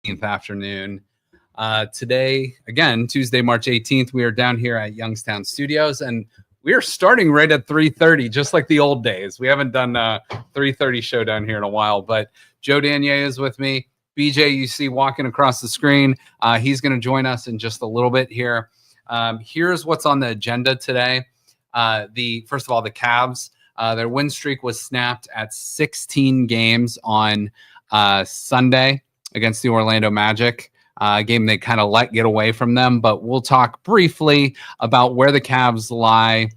afternoon. Today, again, Tuesday, March 18th, we are down here at Youngstown Studios, and we are starting right at 3:30, just like the old days. We haven't done a 3:30 show down here in a while, but Joe Danier is with me. BJ, you see walking across the screen. He's going to join us in just a little bit here. Here's what's on the agenda today. First of all, the Cavs, their win streak was snapped at 16 games on Sunday against the Orlando Magic. Game they kind of let get away from them, but we'll talk briefly about where the Cavs lie.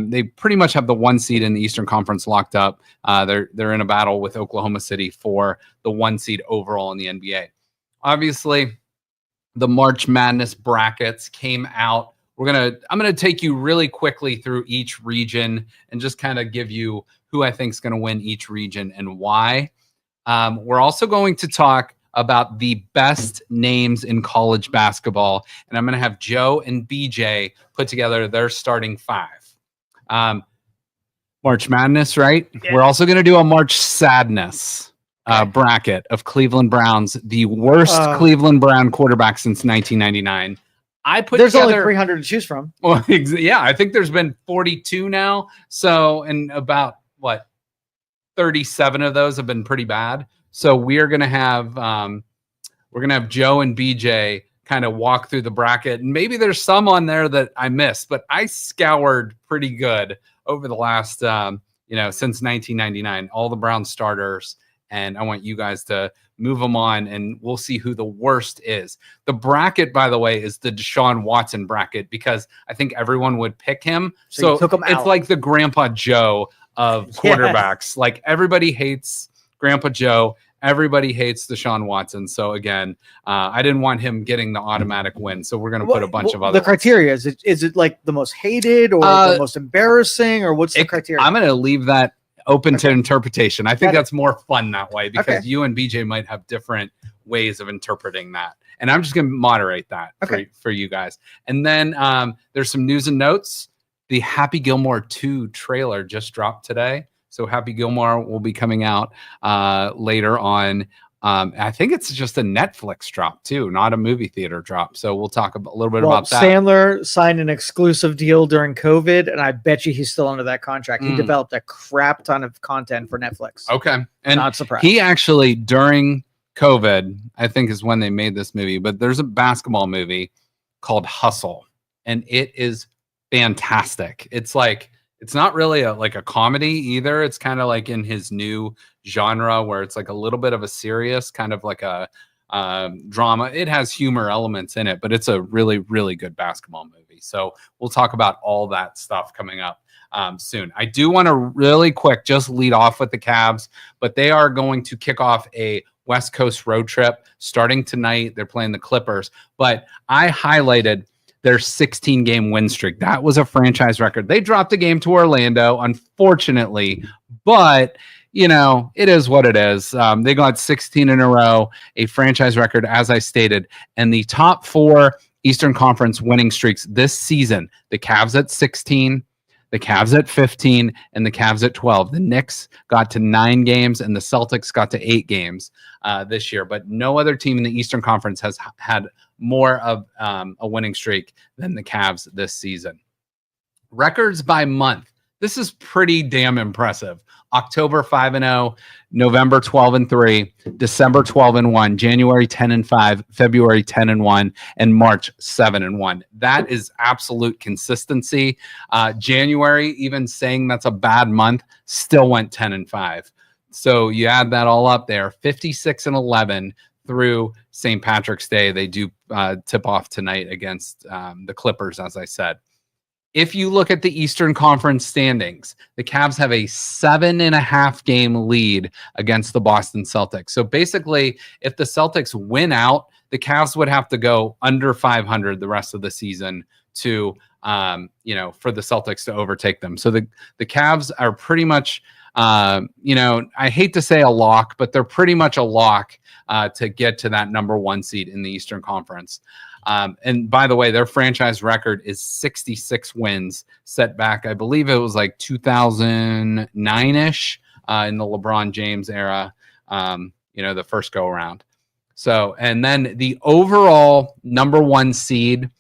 They pretty much have the 1 seed in the Eastern Conference locked up. They're in a battle with Oklahoma City for the 1 seed overall in the NBA. Obviously, the March Madness brackets came out. I'm gonna take you really quickly through each region and just kind of give you who I think is going to win each region and why. We're also going to talk about the best names in college basketball, and I'm going to have Joe and BJ put together their starting five. March Madness, right? Yeah. We're also going to do a March Sadness bracket of Cleveland Browns, the worst Cleveland Brown quarterback since 1999. There's only 300 to choose from. Well, yeah, I think there's been 42 now. So, and about 37 of those have been pretty bad. So we are going to have Joe and BJ kind of walk through the bracket, and maybe there's some on there that I missed, but I scoured pretty good over the last since 1999, all the Brown starters, and I want you guys to move them on, and we'll see who the worst is. The bracket, by the way, is the Deshaun Watson bracket because I think everyone would pick him. So it's like the Grandpa Joe of quarterbacks. Like everybody hates Grandpa Joe. Everybody hates Deshaun Watson. So again, I didn't want him getting the automatic win. So we're going to put a bunch of other. The criteria is it like the most hated or the most embarrassing, or what's the criteria? I'm going to leave that open to interpretation. I think that's more fun that way because you and BJ might have different ways of interpreting that. And I'm just going to moderate that for you guys. And then there's some news and notes. The Happy Gilmore 2 trailer just dropped today. So Happy Gilmore will be coming out later on. I think it's just a Netflix drop too, not a movie theater drop. So we'll talk a little bit about that. Sandler signed an exclusive deal during COVID, and I bet you he's still under that contract. He developed a crap ton of content for Netflix. Okay. And not surprised. He actually, during COVID, I think is when they made this movie, but there's a basketball movie called Hustle, and it is fantastic. It's not really a comedy either. It's kind of like in his new genre where it's like a little bit of a serious kind of like a drama. It has humor elements in it, but it's a really, really good basketball movie. So we'll talk about all that stuff coming up soon. I do want to really quick just lead off with the Cavs, but they are going to kick off a West Coast road trip starting tonight. They're playing the Clippers, but I highlighted their 16-game win streak. That was a franchise record. They dropped a game to Orlando, unfortunately, but it is what it is. They got 16 in a row, a franchise record, as I stated, and the top 4 Eastern Conference winning streaks this season, the Cavs at 16, the Cavs at 15, and the Cavs at 12. The Knicks got to 9 games, and the Celtics got to 8 games this year, but no other team in the Eastern Conference has had more of a winning streak than the Cavs this season. Records by month. This is pretty damn impressive. October 5-0, November 12-3, December 12-1, January 10-5, February 10-1, and March 7-1. That is absolute consistency. January, even saying that's a bad month, still went 10-5. So you add that all up there, 56-11 through St. Patrick's Day. They do tip off tonight against the Clippers, as I said. If you look at the Eastern Conference standings, the Cavs have a 7.5 game lead against the Boston Celtics. So basically, if the Celtics win out, the Cavs would have to go under 500 the rest of the season to, for the Celtics to overtake them. So the Cavs are pretty much, I hate to say a lock, but they're pretty much a lock to get to that number 1 seed in the Eastern Conference. And by the way, their franchise record is 66 wins, set back, I believe it was like 2009-ish in the LeBron James era, the first go around. So, and then the overall number 1 seed,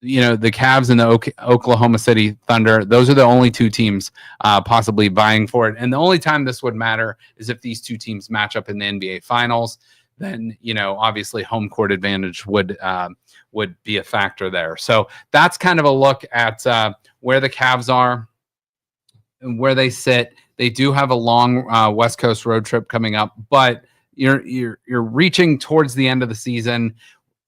the Cavs and the Oklahoma City Thunder, those are the only 2 teams possibly vying for it. And the only time this would matter is if these 2 teams match up in the NBA Finals. Then, obviously home court advantage would be a factor there. So that's kind of a look at where the Cavs are and where they sit. They do have a long West Coast road trip coming up, but you're reaching towards the end of the season.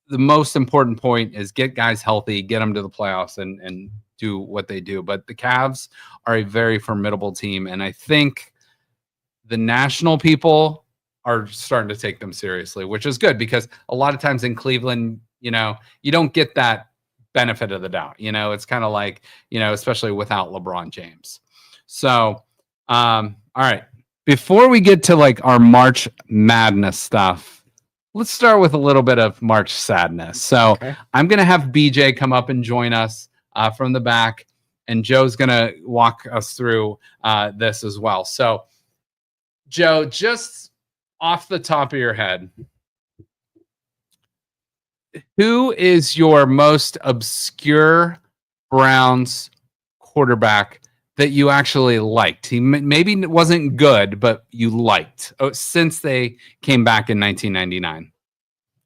The most important point is get guys healthy, get them to the playoffs, and do what they do. But the Cavs are a very formidable team, and I think the national people are starting to take them seriously, which is good because a lot of times in Cleveland, you don't get that benefit of the doubt. It's kind of like, especially without LeBron James. So, all right. Before we get to like our March Madness stuff, let's start with a little bit of March Sadness. So I'm going to have BJ come up and join us from the back, and Joe's going to walk us through this as well. So, Joe, just off the top of your head, who is your most obscure Browns quarterback that you actually liked? He maybe wasn't good, but you liked since they came back in 1999.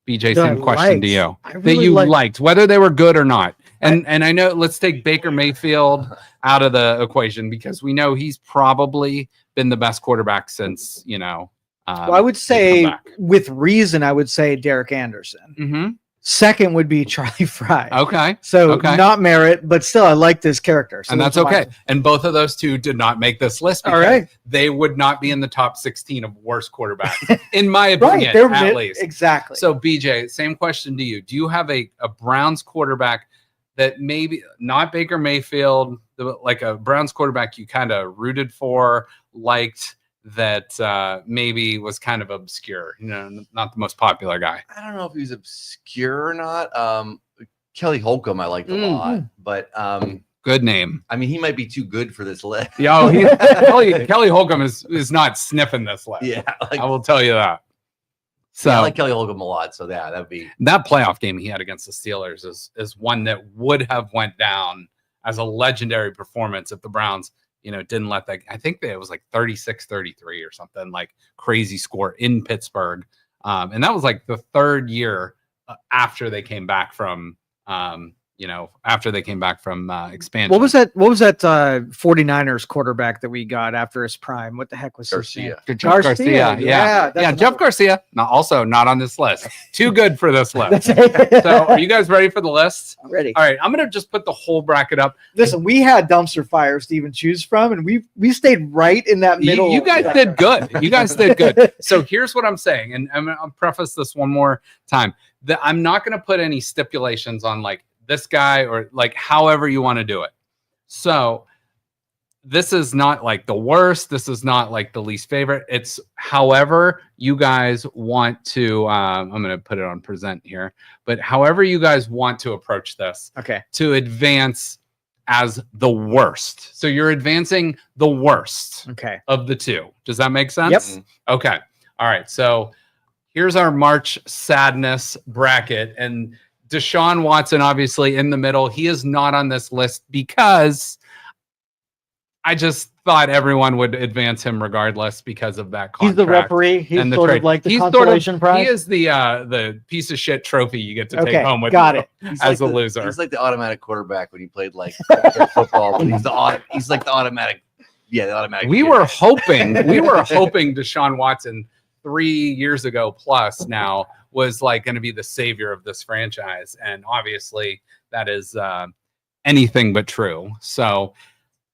BJ, same question to you. That you liked, whether they were good or not. And I know, let's take Baker Mayfield out of the equation because we know he's probably been the best quarterback since, well, I would say, with reason, I would say Derek Anderson. Mm-hmm. Second would be Charlie Fry. Okay. So not merit, but still I like this character. So and that's okay. And both of those 2 did not make this list because all right. They would not be in the top 16 of worst quarterbacks, in my opinion, at least. Exactly. So BJ, same question to you. Do you have a Browns quarterback that maybe not Baker Mayfield, like a Browns quarterback you kind of rooted for, liked, that maybe was kind of obscure, not the most popular guy? I don't know if he's obscure or not. Kelly Holcomb I liked a lot, but good name. I mean, he might be too good for this list. Kelly Holcomb is not sniffing this list. Yeah, I will tell you that. So I like Kelly Holcomb a lot. So yeah, that'd be that playoff game he had against the Steelers is one that would have went down as a legendary performance if the Browns didn't let that. I think that it was like 36-33 or something, like crazy score in Pittsburgh. And that was like the 3rd year after they came back from expansion. What was that 49ers quarterback that we got after his prime? What the heck was Garcia? Jeff Garcia. Yeah. Jeff Garcia. Also not on this list. Too good for this list. So are you guys ready for the list? I'm ready. All right. I'm going to just put the whole bracket up. Listen, we had dumpster fires to even choose from, and we stayed right in that middle. You guys did good. You guys did good. So here's what I'm saying, and I'll preface this one more time. That I'm not going to put any stipulations on like this guy or like however you want to do it. So this is not like the worst. This is not like the least favorite. It's however you guys want to, I'm going to put it on present here, but however you guys want to approach this to advance as the worst. So you're advancing the worst of the 2. Does that make sense? Yep. Okay. All right. So here's our March Sadness bracket, and Deshaun Watson, obviously in the middle. He is not on this list because I just thought everyone would advance him regardless because of that contract. He's the referee. He's and the sort trade. of like the He's consolation prize. He is the piece of shit trophy you get to take home with got you it. as a loser. He's like the automatic quarterback when he played like football. He's like the automatic. Yeah, the automatic. We were hoping Deshaun Watson 3 years ago plus now was like going to be the savior of this franchise, and obviously that is anything but true. So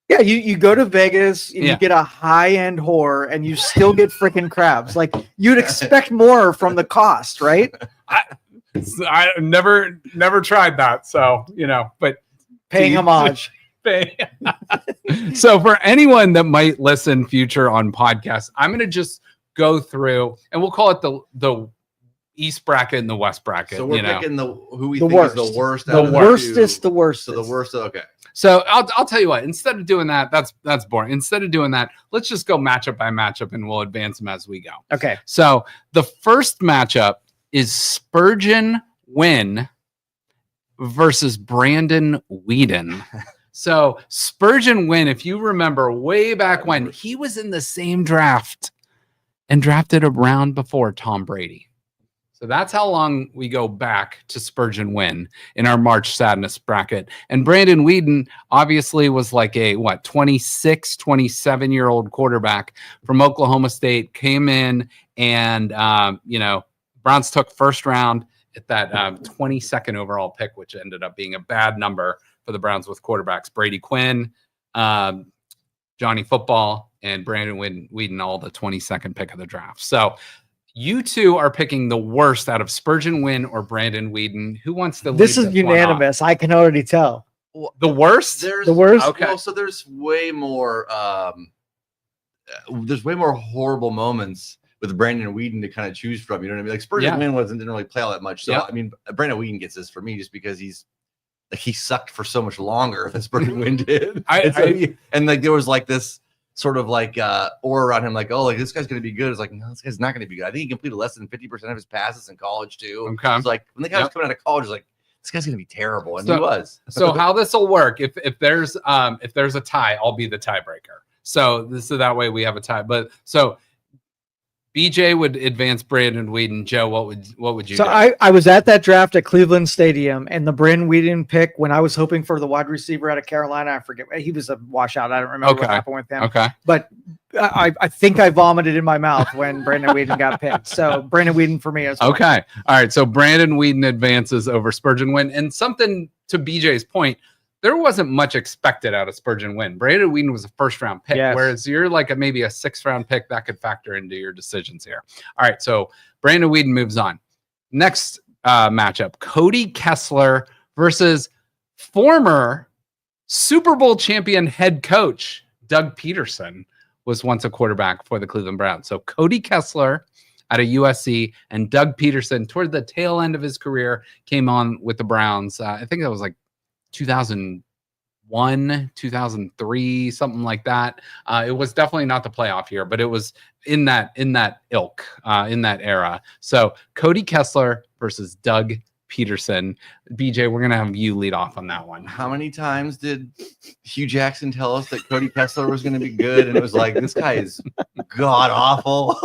yeah, you go to Vegas and you get a high-end whore and you still get freaking crabs. Like you'd expect more from the cost, right? I never tried that, so but paying homage. So for anyone that might listen future on podcasts, I'm going to just go through and we'll call it the East bracket and the West bracket. So we're picking who we the think worst. is the worst. The worstest, the worst. So the worst. Okay. So I'll tell you what. Instead of doing that, that's boring. Instead of doing that, let's just go matchup by matchup, and we'll advance them as we go. Okay. So the first matchup is Spurgeon Wynn versus Brandon Whedon. So Spurgeon Wynn, if you remember way back when, he was in the same draft and drafted a round before Tom Brady. So that's how long we go back to Spurgeon Wynn in our March Sadness bracket. And Brandon Whedon obviously was like a 26, 27-year-old quarterback from Oklahoma State, came in and Browns took first round at that 22nd overall pick, which ended up being a bad number for the Browns with quarterbacks. Brady Quinn, Johnny Football, and Brandon Whedon, all the 22nd pick of the draft. So you two are picking the worst out of Spurgeon Wynn or Brandon Whedon. Who wants to lead This is unanimous. I can already tell. The worst? The worst? Okay. Well, so there's way more horrible moments with Brandon Whedon to kind of choose from. You know what I mean? Like Spurgeon Wynn didn't really play all that much. So I mean, Brandon Whedon gets this for me just because he sucked for so much longer than Spurgeon Wynn did. And there was like this sort of like aura around him, like, oh, like this guy's gonna be good. It's like, no, this guy's not gonna be good. I think he completed less than 50% of his passes in college too. Okay. It's like when the guy was coming out of college, like this guy's gonna be terrible, and he was. So how this will work? If there's a tie, I'll be the tiebreaker. So that way we have a tie. But so BJ would advance Brandon Whedon. Joe, what would you do? I was at that draft at Cleveland Stadium, and the Brandon Whedon pick, when I was hoping for the wide receiver out of Carolina, I forget, he was a washout. I don't remember what happened with him. Okay. But I think I vomited in my mouth when Brandon Whedon got picked. So Brandon Whedon for me as well. Okay. All right. So Brandon Whedon advances over Spurgeon Wynn. And something to BJ's point, there wasn't much expected out of Spurgeon Wynn. Brandon Whedon was a first-round pick, whereas you're like maybe a sixth-round pick. That could factor into your decisions here. All right, so Brandon Whedon moves on. Next matchup, Cody Kessler versus former Super Bowl champion head coach Doug Peterson, was once a quarterback for the Cleveland Browns. So Cody Kessler out of USC and Doug Peterson, toward the tail end of his career, came on with the Browns. I think that was like 2001, 2003, something like that. It was definitely not the playoff year, but it was in that ilk, in that era. So Cody Kessler versus Doug Peterson. BJ, we're gonna have you lead off on that one. How many times did Hugh Jackson tell us that Cody Kessler was going to be good, and it was like, this guy is god awful?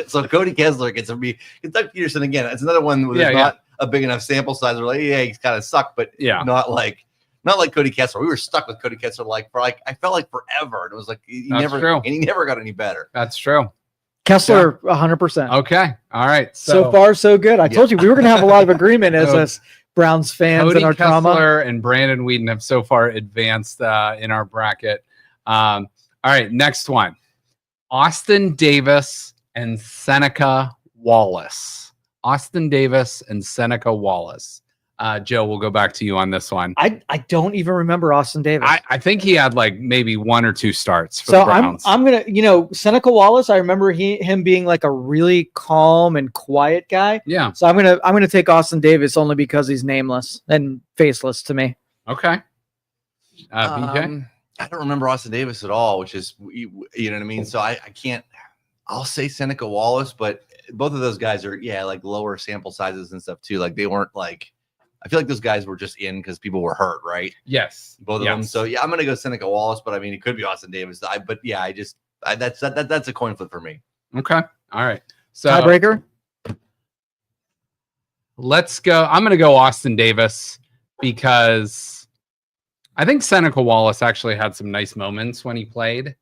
So Cody Kessler gets to be Doug Peterson again. It's another one where there's not a big enough sample size. We're like, he's kind of sucked, but not like Cody Kessler. We were stuck with Cody Kessler I felt like forever. And it was like he never got any better. That's true. Kessler, 100%. Okay. All right. So far, so good. I told you we were going to have a lot of agreement as us Browns fans Cody and our Kessler trauma. And Brandon Whedon have so far advanced in our bracket. All right. Next one. Austin Davis and Seneca Wallace. Austin Davis and Seneca Wallace. Joe, we'll go back to you on this one. I don't even remember Austin Davis. I think he had like maybe 1 or 2 starts for so the Browns. I'm gonna, Seneca Wallace. I remember him being like a really calm and quiet guy. Yeah. So I'm gonna take Austin Davis only because he's nameless and faceless to me. Okay. BJ. I don't remember Austin Davis at all, which is you know what I mean. So I can't. I'll say Seneca Wallace, but both of those guys are like lower sample sizes and stuff too. Like they weren't like. I feel like those guys were just in because people were hurt, right? Yes, both of them. So I'm gonna go Seneca Wallace, but I mean it could be Austin Davis. That's a coin flip for me. Okay, all right. So tiebreaker. Let's go. I'm gonna go Austin Davis because I think Seneca Wallace actually had some nice moments when he played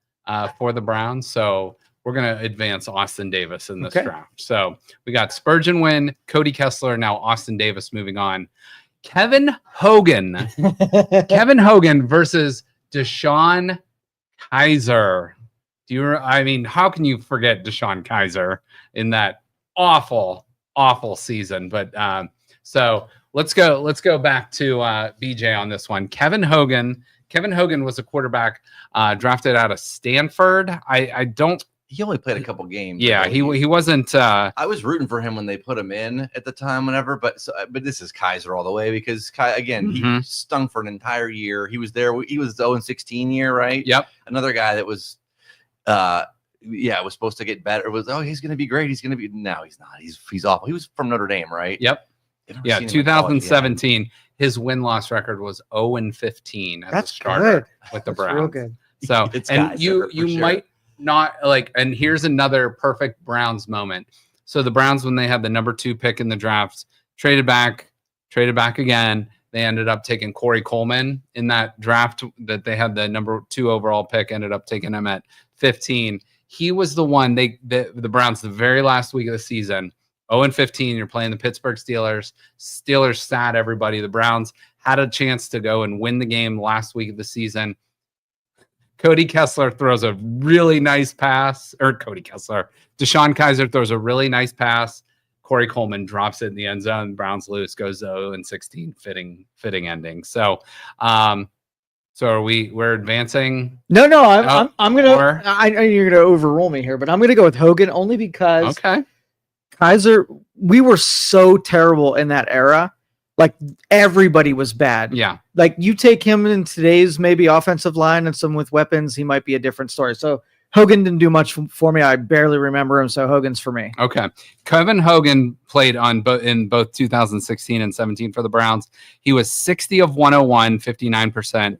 for the Browns. So we're going to advance Austin Davis in this draft. So we got Spurgeon Wynn, Cody Kessler, now Austin Davis moving on. Kevin Hogan. Kevin Hogan versus Deshaun Kaiser. How can you forget Deshaun Kaiser in that awful season? But so let's go back to BJ on this one. Kevin Hogan was a quarterback drafted out of Stanford. He only played a couple games. Yeah, he wasn't. I was rooting for him when they put him in at the time, whenever. But this is Kaiser all the way because he stung for an entire year. He was there. He was the 0-16 year, right? Yep. Another guy that was yeah, it was supposed to get better. It was, oh, he's going to be great. He's going to be. No, he's not. He's awful. He was from Notre Dame, right? Yep. Yeah, 2017. His win-loss record was 0-15 as That's a starter good. with the That's Browns. real good. So, It's and Kaiser you for you sure. might not like. And here's another perfect Browns moment. So the Browns, when they had the number 2 pick in the draft, traded back again. They ended up taking Corey Coleman in that draft that they had the number 2 overall pick. Ended up taking him at 15. He was the one the Browns the very last week of the season. 0-15. You're playing the Pittsburgh Steelers. Steelers sat everybody. The Browns had a chance to go and win the game last week of the season. Cody Kessler throws a really nice pass, or DeShone Kizer throws a really nice pass. Corey Coleman drops it in the end zone. Browns lose, goes 0-16, fitting ending. So, so we're advancing. No, I'm gonna. Or- I know you're gonna overrule me here, but I'm gonna go with Hogan only because Okay. Kaiser. We were so terrible in that era. Like everybody was bad. Yeah. Like you take him in today's maybe offensive line and some with weapons, he might be a different story. So Hogan didn't do much for me. I barely remember him. So Hogan's for me. Okay. Kevin Hogan played in both 2016 and 17 for the Browns. He was 60 of 101, 59%,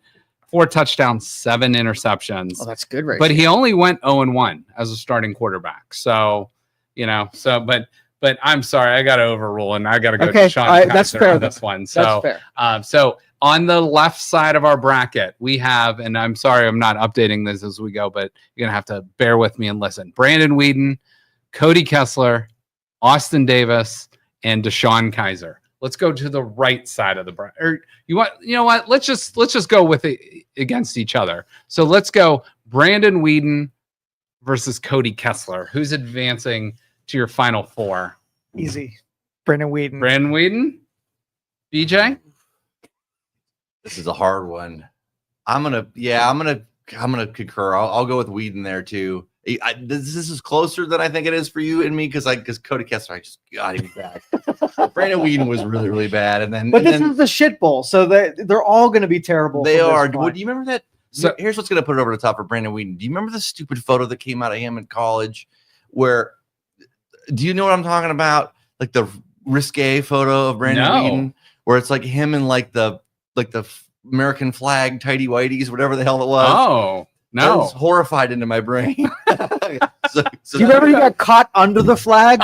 4 touchdowns, 7 interceptions. Oh, that's good, right? But he only went 0-1 as a starting quarterback. So, but I'm sorry, I got to overrule and I got to go to Sean that's Kaiser fair. on this one. That's So, fair. so on the left side of our bracket, we have, and I'm sorry, I'm not updating this as we go, but you're going to have to bear with me and listen. Brandon Weeden, Cody Kessler, Austin Davis, and DeShone Kizer. Let's go to the right side of the bracket. Or you know what? Let's just go with it against each other. So let's go Brandon Weeden versus Cody Kessler. Who's advancing to your final 4? Easy. Brandon Weeden. Brandon Weeden? BJ? This is a hard one. I'm gonna concur. I'll go with Weeden there too. This is closer than I think it is for you and me because Cody Kessler, I just got him back. Brandon Weeden was really, really bad, and then But this is the shit bowl, so they're all going to be terrible. they from this are. point. Well, do you remember that? So- Here's what's gonna put it over the top for Brandon Weeden. Do you remember the stupid photo that came out of him in college? Where do you know what I'm talking about? Like the risque photo of Brandon No. Weeden, where it's like him and like the American flag tighty whities, whatever the hell it was. Oh, That no. was horrified into my brain. so Do you remember he got caught under the flag?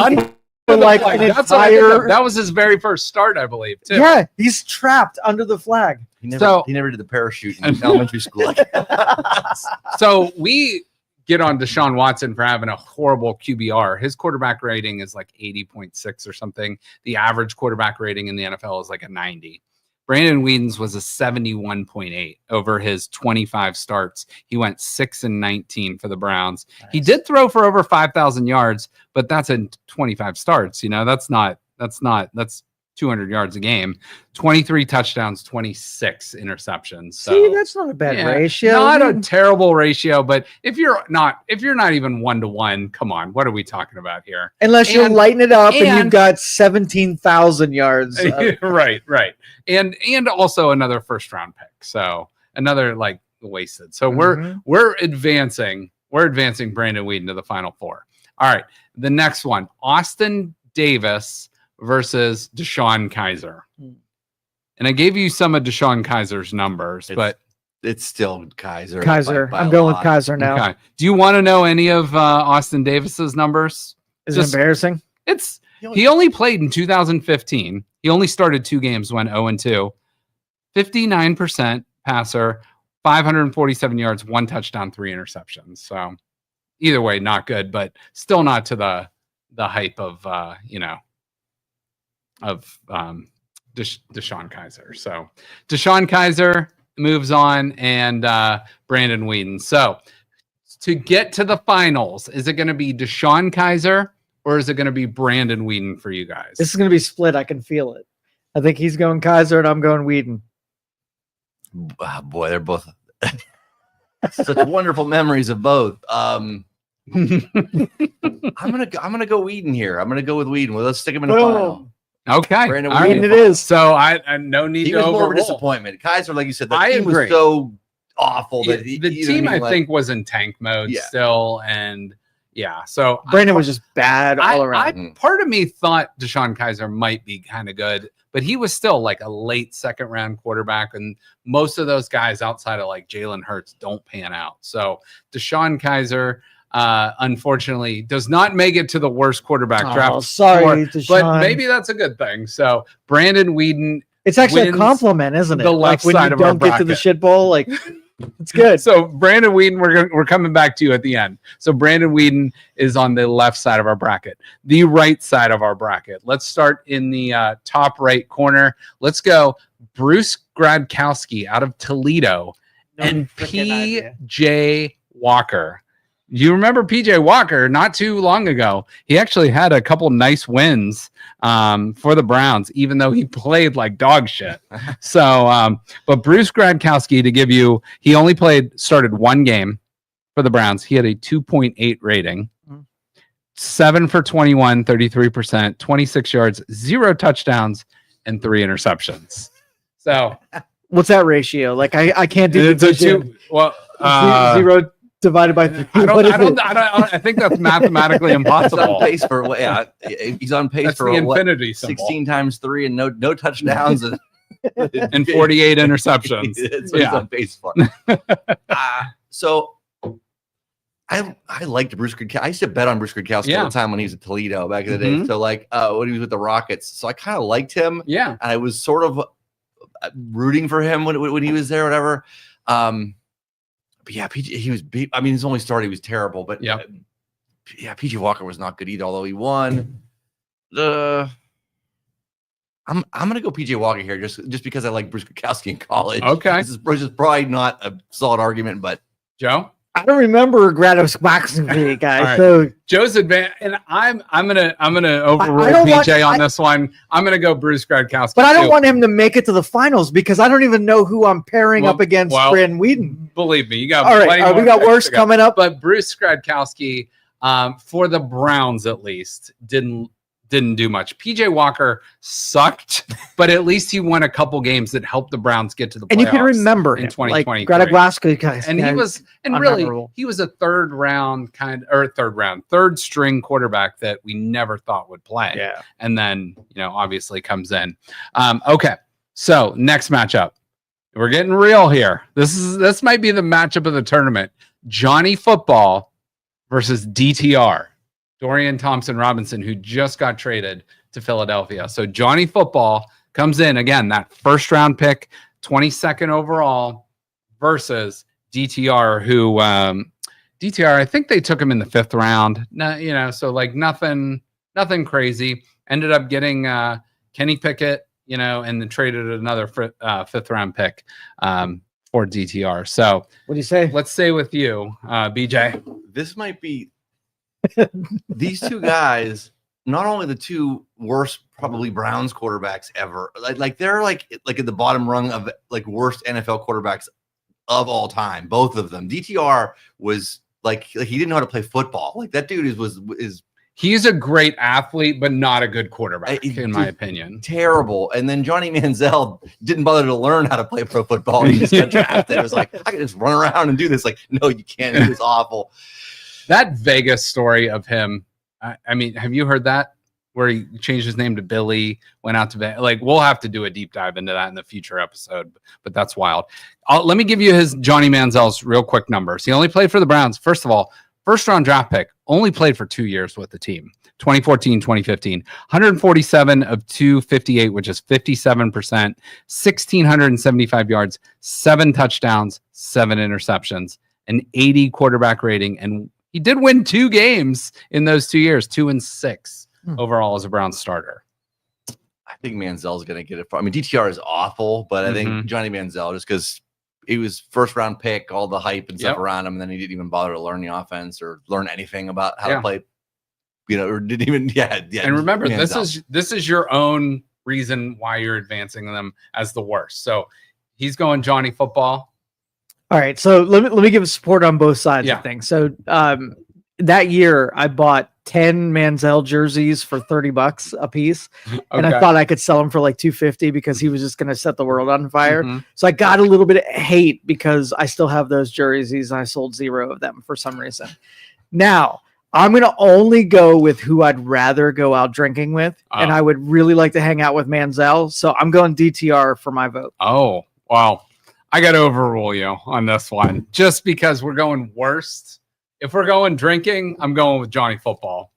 For like an That's what I think of. entire. That was his very first start, I believe, too. Yeah, he's trapped under the flag. he never, So- he never did the parachute in elementary school. So we get on Deshaun Watson for having a horrible QBR. His quarterback rating is like 80.6 or something. The average quarterback rating in the NFL is like a 90. Brandon Weeden's was a 71.8 over his 25 starts. He went 6-19 for the Browns. He did throw for over 5,000 yards, but that's in 25 starts. That's 200 yards a game. 23 touchdowns, 26 interceptions. So See, that's not a bad yeah, ratio. not a terrible ratio, but if you're not even 1-to-1, come on, what are we talking about here? Unless you and- lighten it up and and- you've got 17,000 yards. right. And also another first round pick. So another like wasted. So Mhm. we're advancing Brandon Weeden to the final 4. All right. The next one, Austin Davis versus DeShone Kizer. Hmm. And I gave you some of DeShone Kizer's numbers, but It's still Kaiser. Kaiser. by I'm a going with lot. Kaiser now. okay. Do you want to know any of Austin Davis's numbers? Is Just- it embarrassing? He only played in 2015. He only started 2 games, went 0-2. 59% passer, 547 yards, 1 touchdown, 3 interceptions. So either way, not good, but still not to the hype of DeShone Kizer. So DeShone Kizer moves on, and Brandon Weeden. So to get to the finals, is it going to be DeShone Kizer or is it going to be Brandon Weeden for you guys? This is going to be split. I can feel it. I think he's going Kaiser and I'm going Weeden. Boy, they're both such wonderful memories of both. I'm gonna go Weeden here. I'm gonna go with Weeden. Well, let's stick him in the final. Okay. Brandon All Weeden right. it is. So I no need He to was more of a overrule. disappointment. Kaiser, like you said, the I team was agree. so awful Yeah, that the team I think was in tank mode Yeah. still, and Yeah. So Brandon was just bad all around. Part of me thought Deshaun Kaiser might be kind of good, but he was still like a late second round quarterback. And most of those guys outside of like Jalen Hurts don't pan out. So Deshaun Kaiser, unfortunately, does not make it to the worst quarterback draft. Sorry, Deshaun. But maybe that's a good thing. So Brandon Weeden. It's actually a compliment, isn't it? The left like when side you of our don't get to the bracket. shit bowl, like it's good. So Brandon Weeden, we're coming back to you at the end. So Brandon Weeden is on the left side of our bracket. The right side of our bracket. Let's start in the top right corner. Let's go Bruce Gradkowski out of Toledo and PJ Walker. You remember PJ Walker not too long ago. He actually had a couple nice wins for the Browns, even though he played like dog shit. So, but Bruce Gradkowski, to give you, he only started one game for the Browns. He had a 2.8 rating, 7 for 21, 33%, 26 yards, 0 touchdowns, and 3 interceptions. So, what's that ratio? Like I can't do it's a division. 0 divided by 3. I think that's mathematically impossible. He's on pace for he's on pace That's for the infinity symbol. 16 times 3 and no touchdowns and 48 interceptions. That's what he's on pace for. So I liked Bruce Gradkowski. I used to bet on Bruce Gradkowski all the time when he was at Toledo back in the day. So like when he was with the Rockets. So I kind of liked him. Yeah. And I was sort of rooting for him when he was there, whatever. But yeah, he was. I mean, his only start he was terrible. But yeah, PJ Walker was not good either. Although he won. I'm gonna go PJ Walker here just because I like Bruce Gradkowski in college. Okay, this is probably not a solid argument, but Joe. I don't remember Gradkowski, guys. Right. So Joe's advanced, and I'm gonna overrule PJ on this one. I'm gonna go Bruce Gradkowski. But I don't want him to make it to the finals because I don't even know who I'm pairing up against Brandon Weeden. Believe me, you got all right. We got worse coming up. But Bruce Gradkowski, for the Browns at least, didn't do much. PJ Walker sucked, but at least he won a couple games that helped the Browns get to the playoffs. And you can remember in him, 2020. like Gradkowski guys. And he was a third string quarterback that we never thought would play. Yeah. And then, obviously comes in. Okay. So next matchup. We're getting real here. This might be the matchup of the tournament. Johnny Football versus DTR. Dorian Thompson-Robinson, who just got traded to Philadelphia. So Johnny Football comes in, again, that first round pick, 22nd overall, versus DTR, who DTR, I think they took him in the 5th round. No, so like nothing crazy. Ended up getting Kenny Pickett, and then traded another 5th round pick for DTR. So what do you say? Let's stay with you, BJ. This might be these two guys, not only the two worst probably Browns quarterbacks ever, like they're like at the bottom rung of like worst NFL quarterbacks of all time. Both of them. DTR was like he didn't know how to play football. Like that dude is he's a great athlete, but not a good quarterback, in my opinion. Terrible. And then Johnny Manziel didn't bother to learn how to play pro football. He just got drafted. It was like, I can just run around and do this. Like, no, you can't. It was awful. That Vegas story of him, I mean, have you heard that? Where he changed his name to Billy, went out to Vegas. Like, we'll have to do a deep dive into that in the future episode, but that's wild. Let me give you his Johnny Manziel's real quick numbers. He only played for the Browns. First of all, first round draft pick, only played for 2 years with the team. 2014, 2015, 147 of 258, which is 57%, 1,675 yards, 7 touchdowns, 7 interceptions, an 80 quarterback rating, and he did win 2 games in those 2 years, 2-6 overall as a Browns starter. I think Manziel's going to get it. I mean, DTR is awful, but I think Johnny Manziel, just because he was first round pick, all the hype and stuff around him, and then he didn't even bother to learn the offense or learn anything about how to play, or didn't even, And remember, Manziel. this is your own reason why you're advancing them as the worst. So he's going Johnny Football. All right, so let me give support on both sides of things. So that year I bought 10 Manziel jerseys for $30 a piece, and I thought I could sell them for like $250 because he was just going to set the world on fire. So I got a little bit of hate because I still have those jerseys and I sold 0 of them for some reason. Now I'm going to only go with who I'd rather go out drinking with. And I would really like to hang out with Manziel. So I'm going DTR for my vote. Oh, well, I got to overrule you on this one just because we're going worst. If we're going drinking, I'm going with Johnny Football.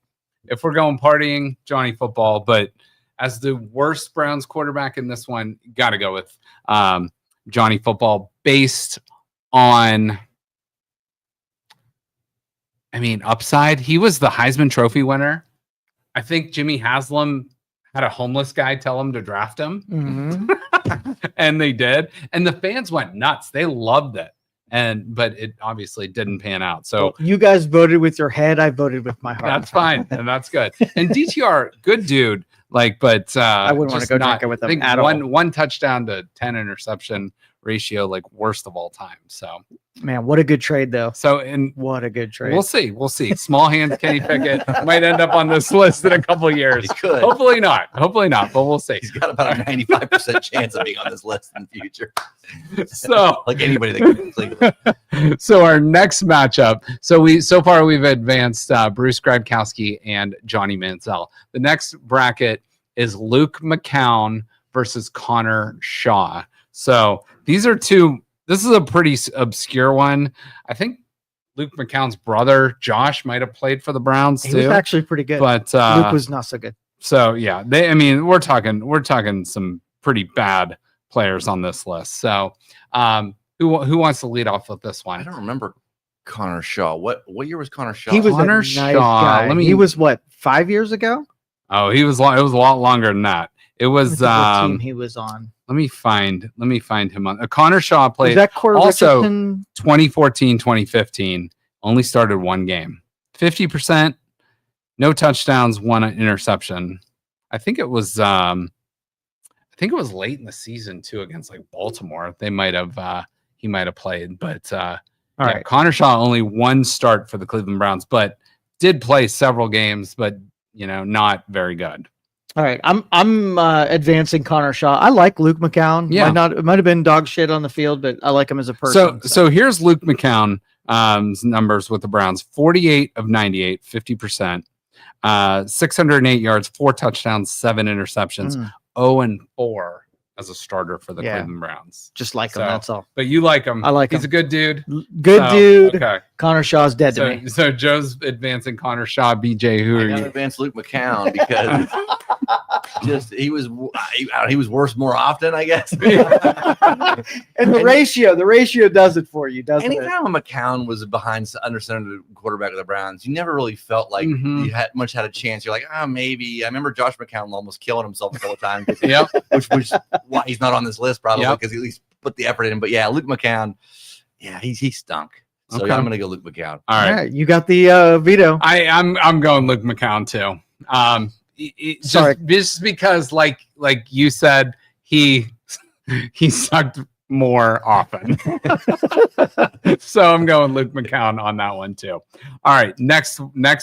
If we're going partying, Johnny Football. But as the worst Browns quarterback in this one, got to go with Johnny Football based on, upside. He was the Heisman Trophy winner. I think Jimmy Haslam had a homeless guy tell him to draft him. Mm-hmm. And they did. And the fans went nuts. They loved it. But it obviously didn't pan out. So you guys voted with your head. I voted with my heart. That's fine. And that's good. And DTR, good dude. But I wouldn't want to go drinking with him at all. One touchdown to 10 interception ratio, worst of all time. So man, what a good trade though. What a good trade. We'll see. Small hands Kenny Pickett might end up on this list in a couple of years. He could. Hopefully not, but we'll see. He's got about a 95% chance of being on this list in the future. So like anybody that could Cleveland. So our next matchup. So far we've advanced Bruce Gradkowski and Johnny Manziel. The next bracket is Luke McCown versus Connor Shaw. So these are two. This is a pretty obscure one. I think Luke McCown's brother Josh might have played for the Browns too. He was actually pretty good, but Luke was not so good. So yeah, we're talking some pretty bad players on this list. So who wants to lead off with this one? I don't remember Connor Shaw. What year was Connor Shaw? He was Connor a nice guy. He was what, 5 years ago? Oh, he was long. It was a lot longer than that. It was what team he was on. Let me find him on. Connor Shaw played was that Corey also Richardson? 2014, 2015. Only started one game. 50%, no touchdowns, one interception. I think it was late in the season too against Baltimore. He might have played, but all right. Connor Shaw only one start for the Cleveland Browns, but did play several games, but not very good. All right, I'm advancing Connor Shaw. I like Luke McCown. Yeah, it might have been dog shit on the field, but I like him as a person. So here's Luke McCown numbers with the Browns: 48 of 98, 50%, 608 yards, 4 touchdowns, 7 interceptions, 0-4 as a starter for the Cleveland Browns. Just like him, that's all. But you like him. I like him. He's a good dude. Good dude. Okay. Connor Shaw's dead to me. So Joe's advancing Connor Shaw. BJ, who are you? Advance Luke McCown because he was worse more often, I guess. And the ratio does it for you, doesn't it? Anytime McCown was behind under center quarterback of the Browns, you never really felt like you had a chance. You're like, maybe. I remember Josh McCown almost killing himself a couple of times. Yeah, which why he's not on this list probably because he at least put the effort in. But yeah, Luke McCown, he stunk. So I'm going to go Luke McCown. All right, you got the veto. I'm going Luke McCown too. Just because, like you said, he sucked more often. So I'm going Luke McCown on that one too. All right, next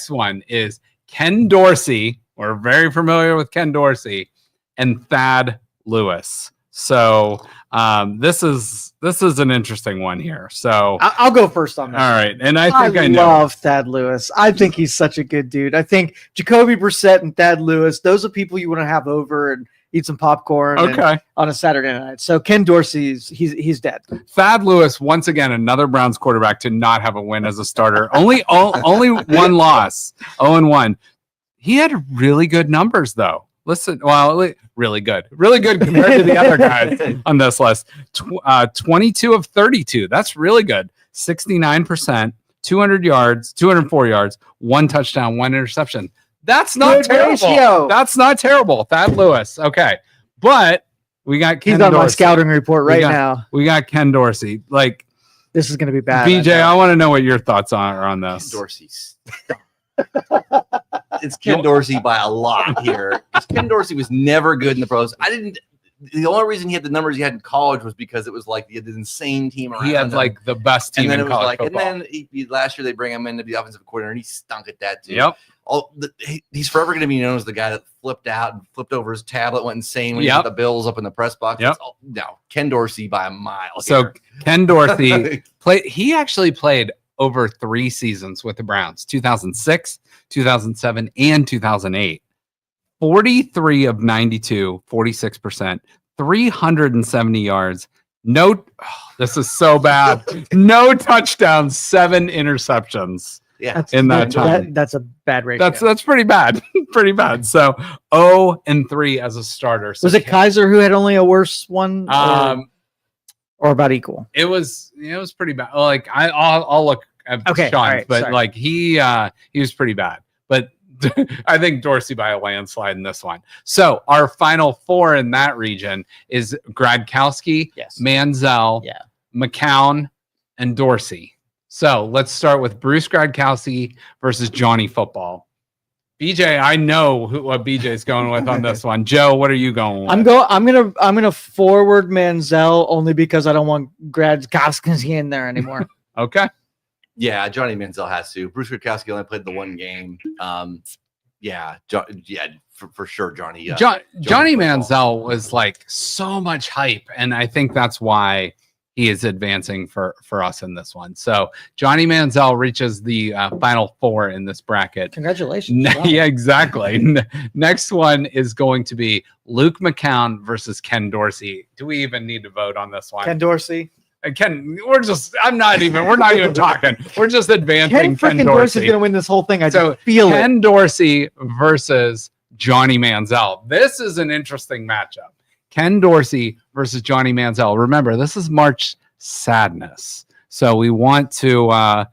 one is Ken Dorsey. We're very familiar with Ken Dorsey and Thad Lewis. So this is an interesting one here. So I'll go first on that. All right, and I think I love Thad Lewis. I think he's such a good dude. I think Jacoby Brissett and Thad Lewis, those are people you want to have over and eat some popcorn on a Saturday night. So Ken Dorsey, he's dead. Thad Lewis, once again, another Browns quarterback to not have a win as a starter. Only one loss, 0-1. He had really good numbers though. Listen, well, really good compared to the other guys on this list. 22 of 32. That's really good. 69%, 204 yards, 1 touchdown, 1 interception. That's not terrible. Ratio. That's not terrible. Thad Lewis. Okay. But we got Ken He's on my scouting report now. We got Ken Dorsey. This is going to be bad. BJ, I want to know what your thoughts are on this. Ken Dorsey. It's Ken Dorsey by a lot here. Ken Dorsey was never good in the pros. The only reason he had the numbers he had in college was because it was he had this insane team around. He had the best team in college football. And then last year they bring him in to be offensive coordinator, and he stunk at that too. Yep. He's forever going to be known as the guy that flipped out and flipped over his tablet, went insane when he got the Bills up in the press box. Yep. No, Ken Dorsey by a mile. So Ken Dorsey he actually played over 3 seasons with the Browns, 2006, 2007, and 2008. 43 of 92, 46%, 370 yards. This is so bad. No touchdowns, 7 interceptions. Yeah, in that time. That's a bad ratio. That's pretty bad. Pretty bad. So 0-3 as a starter. So was it Kaiser who had only a worse one? Or about equal? It was pretty bad. Like I'll look at Sean, right, but sorry. Like he was pretty bad. But I think Dorsey by a landslide in this one. So our final 4 in that region is Gradkowski, Manziel, McCown, and Dorsey. So let's start with Bruce Gradkowski versus Johnny Football. BJ, I know what BJ's going with on this one. Joe, what are you going with? I'm gonna forward Manziel only because I don't want Gradkowski in there anymore. Okay. Yeah, Johnny Manziel has to. Bruce Gradkowski only played the one game. For sure, Johnny. Johnny Manziel was like so much hype, and I think that's why he is advancing for us in this one. So Johnny Manziel reaches the final 4 in this bracket. Congratulations. Wow. Yeah, exactly. Next one is going to be Luke McCown versus Ken Dorsey. Do we even need to vote on this one? Ken Dorsey. Ken, we're not even talking. We're just advancing. Ken Dorsey's going to win this whole thing. I just feel Ken Dorsey versus Johnny Manziel. This is an interesting matchup. Ken Dorsey versus Johnny Manziel. Remember, this is March Sadness. So we want to,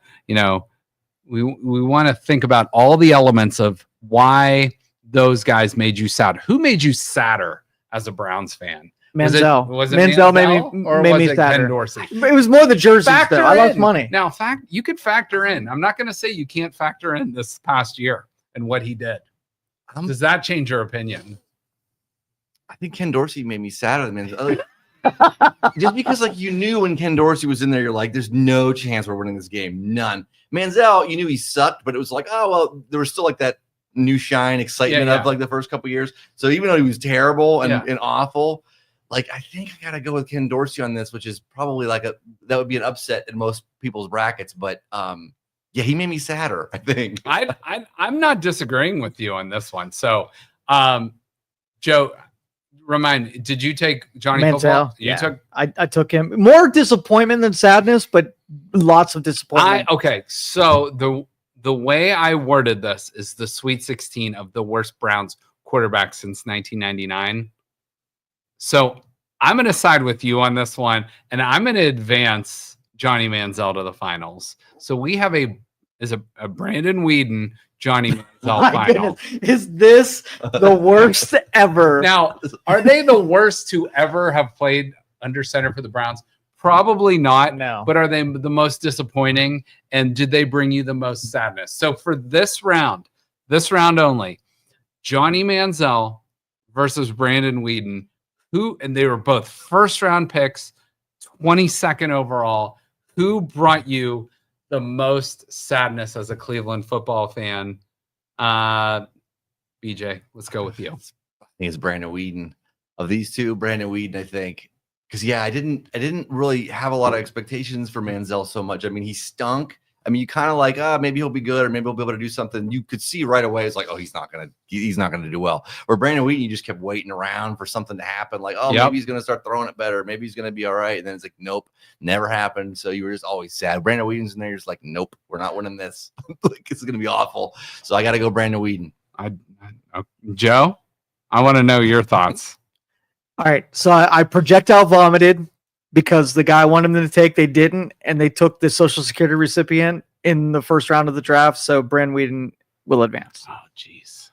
we want to think about all the elements of why those guys made you sad. Who made you sadder as a Browns fan? Manziel. Was it Manziel made me sadder. Ken Dorsey? It was more the jerseys, though. I lost money. Now, you could factor in. I'm not going to say you can't factor in this past year and what he did. Does that change your opinion? I think Ken Dorsey made me sadder than Manziel. Just because, like, you knew when Ken Dorsey was in there, you're like, there's no chance we're winning this game. None. Manziel, you knew he sucked, but it was like, oh, well, there was still like that new shine excitement of like the first couple years. So even though he was terrible and awful, like, I think I got to go with Ken Dorsey on this, which is probably like that would be an upset in most people's brackets. But he made me sadder, I think. I'm not disagreeing with you on this one. So, Joe, did you take Johnny Manziel? I took him. More disappointment than sadness, but lots of disappointment. So the way I worded this is the Sweet 16 of the worst Browns quarterback since 1999. So I'm going to side with you on this one, and I'm going to advance Johnny Manziel to the finals. So we have a Brandon Weeden, Johnny Manziel final. Goodness. Is this the worst ever? Now, are they the worst to ever have played under center for the Browns? Probably not. No. But are they the most disappointing? And did they bring you the most sadness? So for this round only, Johnny Manziel versus Brandon Weeden. And they were both first round picks, 22nd overall. Who brought you the most sadness as a Cleveland football fan? BJ, let's go with you. I think it's Brandon Weeden. Of these two, Brandon Weeden, I think. Because I didn't really have a lot of expectations for Manziel so much. I mean, he stunk. I mean, you kind of like, maybe he'll be good, or maybe he'll be able to do something. You could see right away, it's like, oh, he's not gonna do well. Or Brandon Weeden, you just kept waiting around for something to happen, like, maybe he's gonna start throwing it better, maybe he's gonna be all right. And then it's like, nope, never happened. So you were just always sad. Brandon Weeden's in there, you're just like, nope, we're not winning this. Like, it's gonna be awful. So I got to go Brandon Weeden. Joe, I want to know your thoughts. All right, so I projectile vomited because the guy I wanted them to take, they didn't, and they took the Social Security recipient in the first round of the draft. So Brandon Weeden will advance. Oh, jeez.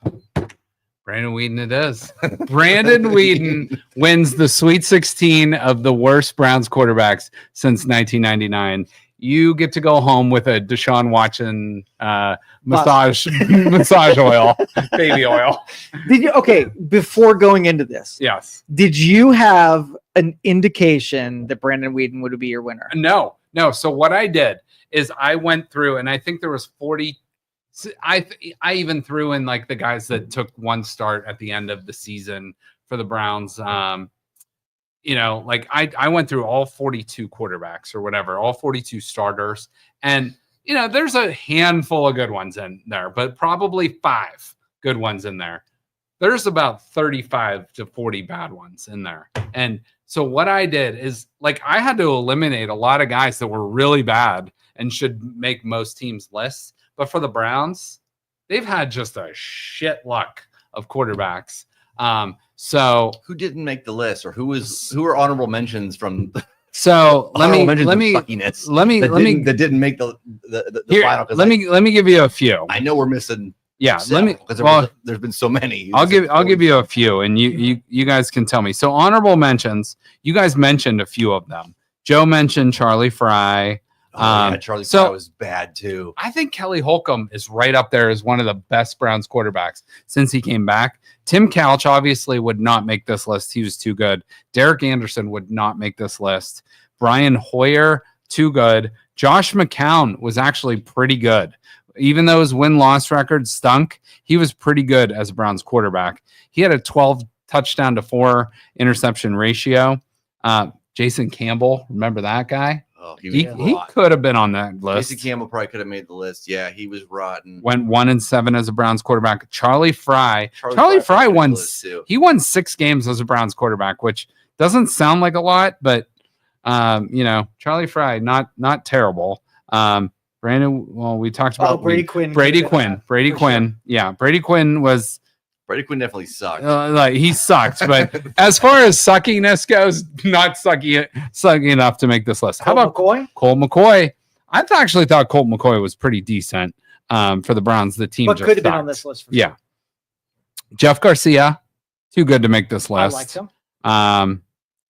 Brandon Weeden it is. Brandon Weeden wins the Sweet 16 of the worst Browns quarterbacks since 1999. You get to go home with a Deshaun Watson massage oil, baby oil. Before going into this, yes, did you have an indication that Brandon Weeden would be your winner? No. So what I did is I went through, and I think there was 40. I even threw in like the guys that took one start at the end of the season for the Browns. Like I went through all 42 quarterbacks or whatever, all 42 starters. And there's a handful of good ones in there, but probably 5 good ones in there. There's about 35 to 40 bad ones in there. And so what I did is like I had to eliminate a lot of guys that were really bad and should make most teams' lists. But for the Browns, they've had just a shit luck of quarterbacks. So who didn't make the list, or who are honorable mentions from? So let me that didn't make the here, final. Let me give you a few. I know we're missing. Yeah, there's been so many. I'll give you a few, and you guys can tell me. So honorable mentions. You guys mentioned a few of them. Joe mentioned Charlie Fry. Charlie Fry was bad too. I think Kelly Holcomb is right up there as one of the best Browns quarterbacks since he came back. Tim Couch obviously would not make this list. He was too good. Derek Anderson would not make this list. Brian Hoyer, too good. Josh McCown was actually pretty good. Even though his win-loss record stunk, he was pretty good as a Browns quarterback. He had a 12 touchdown to 4 interception ratio. Jason Campbell, remember that guy? Oh, he could have been on that list. Jason Campbell probably could have made the list. Yeah, he was rotten. Went 1-7 as a Browns quarterback. Charlie Fry won. He won 6 games as a Browns quarterback, which doesn't sound like a lot, but Charlie Fry not terrible. Brandon, well, we talked about Brady Quinn. Brady Quinn. Yeah, Brady Quinn definitely sucked. He sucked, but as far as suckiness goes, not sucky enough to make this list. How about McCoy? Colt McCoy? I actually thought Colt McCoy was pretty decent for the Browns. The team, but could have been on this list. Sure. Jeff Garcia, too good to make this list. I liked him.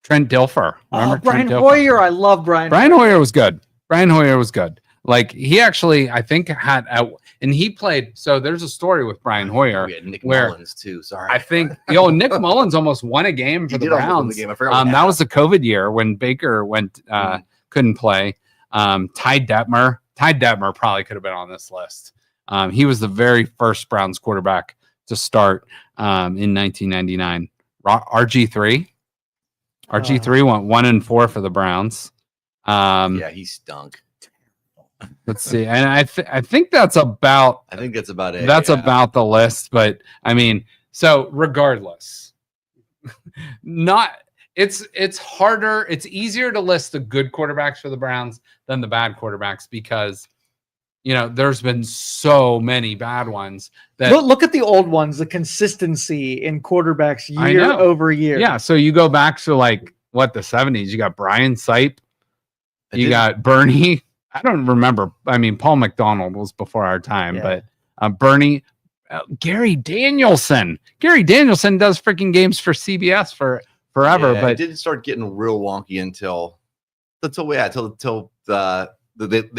Trent Dilfer. Remember Brian Hoyer? I love Brian. Brian Hoyer was good. Like he actually, I think and he played. So there's a story with Brian Hoyer. We had Nick Mullins too. Sorry, I think Nick Mullins almost won a game for the Browns. That was the COVID year when Baker couldn't play. Ty Detmer probably could have been on this list. He was the very first Browns quarterback to start in 1999. RG3 went 1-4 for the Browns. He stunk. Let's see, and I think that's about. I think that's about it. That's about the list, but I mean, so regardless, it's harder. It's easier to list the good quarterbacks for the Browns than the bad quarterbacks because there's been so many bad ones that look at the old ones. The consistency in quarterbacks year over year. Yeah, so you go back to the 70s. You got Brian Sipe, got Bernie. I don't remember. I mean, Paul McDonald was before our time, but Bernie, Gary Danielson. Gary Danielson does freaking games for CBS forever, but it didn't start getting real wonky until they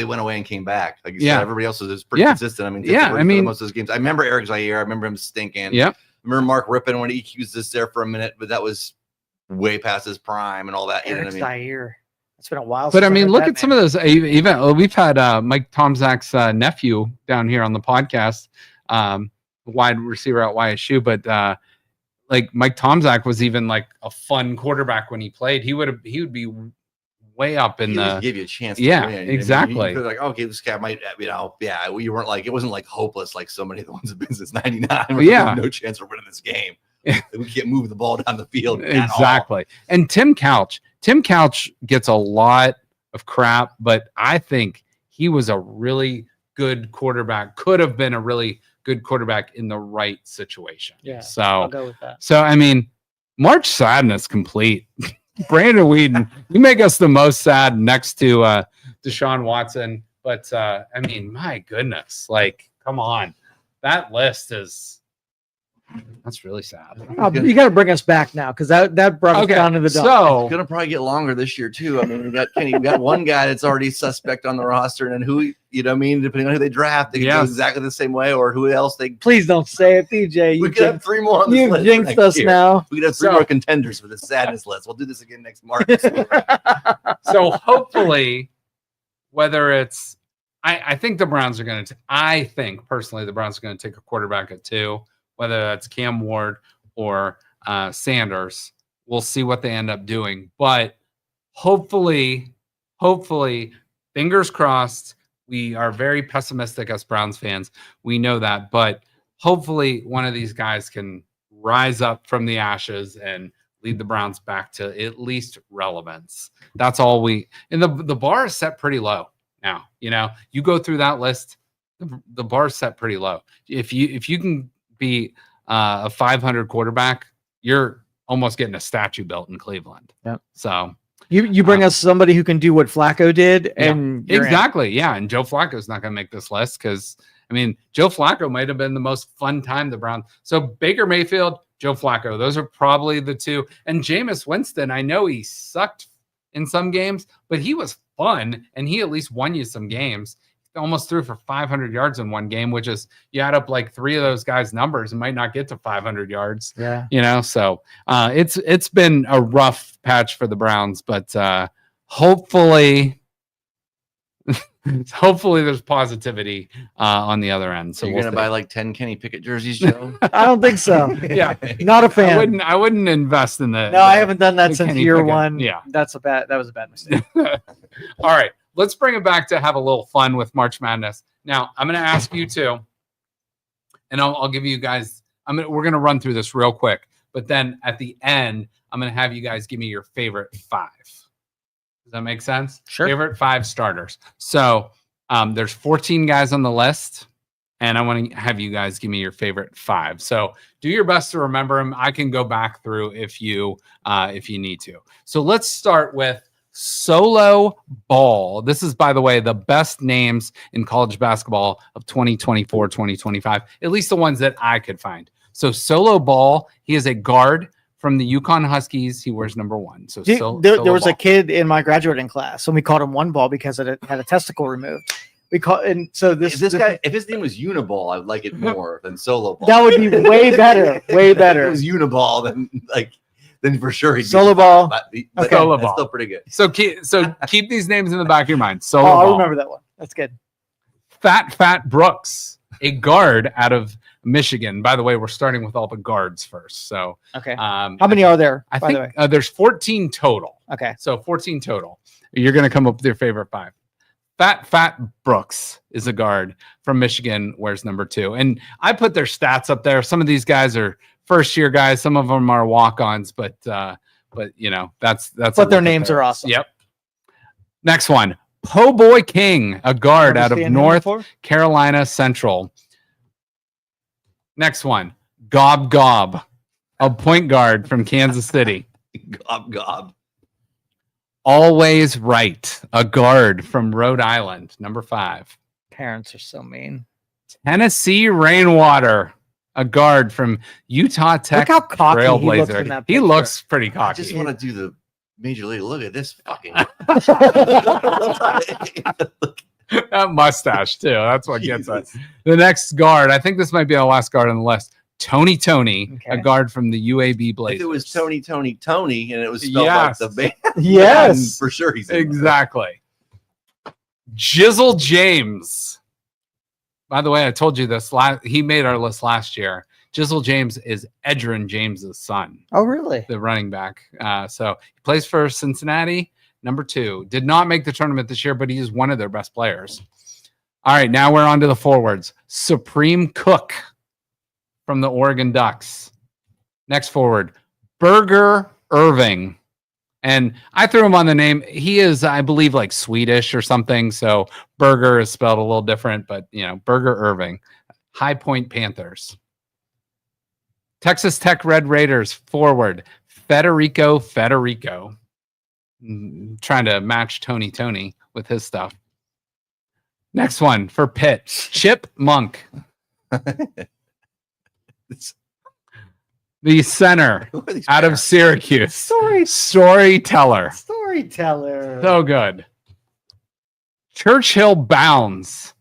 went away and came back. Like you said, everybody else was pretty consistent. I mean, most of those games. I remember Eric Zaire. I remember him stinking. Yeah. I remember Mark Rippon when he was just there for a minute, but that was way past his prime and all that. Eric Zaire. It's been a while. But I mean, look at some of those. Even we've had Mike Tomczak's nephew down here on the podcast, wide receiver at YSU. But Mike Tomczak was even a fun quarterback when he played. He would be way up in the. Give you a chance. To win. Exactly. Okay, this guy might. You weren't it wasn't hopeless like so many of the ones that have been since '99. No chance of winning this game. We can't move the ball down the field. Exactly. And Tim Couch gets a lot of crap, but I think he was a really good quarterback. Could have been a really good quarterback in the right situation. Yeah. So I'll go with that. So I mean, March Sadness complete. Brandon Weeden, you make us the most sad next to Deshaun Watson. But I mean, my goodness, come on. That list that's really sad. You got to bring us back now because that brought us down to the dump. So it's gonna probably get longer this year too. I mean, we got one guy that's already suspect on the roster, and who depending on who they draft, they can go exactly the same way, or who else they. Please don't say it, PJ. We could have 3 more on this list. You jinxed us now. We could have 3 more contenders for the sadness list. We'll do this again next March. So hopefully, whether it's, I think the Browns are going to. I think personally, the Browns are going to take a quarterback at 2. Whether that's Cam Ward or Sanders, we'll see what they end up doing. But hopefully, fingers crossed, we are very pessimistic as Browns fans. We know that, but hopefully one of these guys can rise up from the ashes and lead the Browns back to at least relevance. That's all and the bar is set pretty low now. You go through that list, the bar is set pretty low. If you can be a 500 quarterback, you're almost getting a statue built in Cleveland. Yep. So you bring us somebody who can do what Flacco did, and exactly, yeah. And Joe Flacco's not going to make this list because Joe Flacco might have been the most fun time the Browns. So Baker Mayfield, Joe Flacco, those are probably the two. And Jameis Winston, I know he sucked in some games, but he was fun, and he at least won you some games. Almost threw for 500 yards in one game, which is you add up like 3 of those guys' numbers and might not get to 500 yards. Yeah. So it's been a rough patch for the Browns, but hopefully there's positivity on the other end. So you're gonna buy like 10 Kenny Pickett jerseys, Joe? I don't think so. Yeah, not a fan. I wouldn't invest in the. No, I haven't done that since Kenny year Pickett. one. Yeah, that was a bad mistake. All right. Let's bring it back to have a little fun with March Madness. Now, I'm going to ask you two, and I'll give you guys. We're going to run through this real quick, but then at the end, I'm going to have you guys give me your favorite 5. Does that make sense? Sure. Favorite 5 starters. So there's 14 guys on the list, and I want to have you guys give me your favorite 5. So do your best to remember them. I can go back through if you need to. So let's start with Solo Ball. This is, by the way, the best names in college basketball of 2024, 2025, at least the ones that I could find. So Solo Ball, he is a guard from the UConn Huskies. He wears number 1. So there was a kid in my graduating class, and we called him One Ball because it had a testicle removed. If this guy, if his name was Uniball, I'd like it more than Solo Ball. That would be way better. Way better. If it was Uniball, then for sure he'd Solo Ball. But Solo that's Ball. still pretty good. So keep these names in the back of your mind. Solo I'll Ball. remember that one. That's good. Fat Brooks, a guard out of Michigan. By the way, we're starting with all the guards first. So okay. How many are there? I think there's 14 total. Okay. So 14 total. You're going to come up with your favorite 5. Fat Brooks is a guard from Michigan, wears number 2. And I put their stats up there. Some of these guys are first-year guys. Some of them are walk-ons, but that's. But their names are awesome. Yep. Next one, Po Boy King, a guard out of North Carolina Central. Next one, Gob, a point guard from Kansas City. Gob. Always Right, a guard from Rhode Island, number 5. Parents are so mean. Tennessee Rainwater, a guard from Utah Tech. Look how cocky Trailblazer. He looks pretty cocky. I just want to do the Major League. Look at this fucking. That mustache too. That's what gets us. The next guard, I think this might be our last guard on the list. Tony, a guard from the UAB Blazers. If it was Tony, and it was spelled like the band, yes, for sure he's exactly. Jizzle James. By the way, I told you this. He made our list last year. Jizzle James is Edgerrin James's son. Oh, really? The running back. So he plays for Cincinnati, number 2. Did not make the tournament this year, but he is one of their best players. All right, now we're on to the forwards. Supreme Cook from the Oregon Ducks. Next forward, Burger Irving. And I threw him on the name. He is, I believe, like Swedish or something. So Burger is spelled a little different, but, Burger Irving. High Point Panthers. Texas Tech Red Raiders forward, Federico. Trying to match Tony with his stuff. Next one for Pitt, Chip Monk. The center out of Syracuse. Storyteller. So good. Churchill Bounds.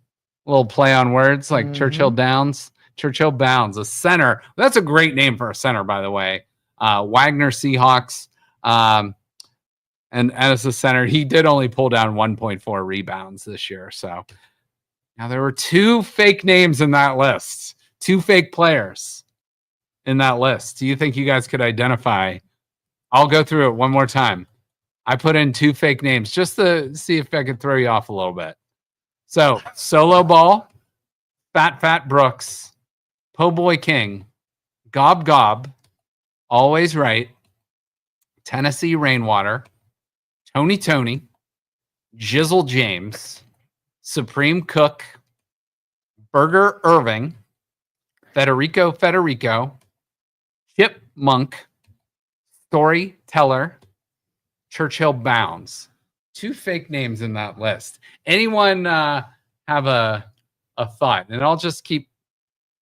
A little play on words like Churchill Downs. Churchill Bounds, a center. That's a great name for a center, by the way. Wagner Seahawks. And as a center, he did only pull down 1.4 rebounds this year. So now there were 2 fake names in that list. 2 fake players in that list. Do you think you guys could identify? I'll go through it one more time. I put in 2 fake names just to see if I could throw you off a little bit. So Solo Ball, Fat Brooks, Po' Boy King, Gob Gob, Always Right, Tennessee Rainwater, Tony, Jizzle James, Supreme Cook, Burger Irving, Federico, Chipmunk, Storyteller, Churchill Bounds. 2 fake names in that list. Anyone have a thought? And I'll just keep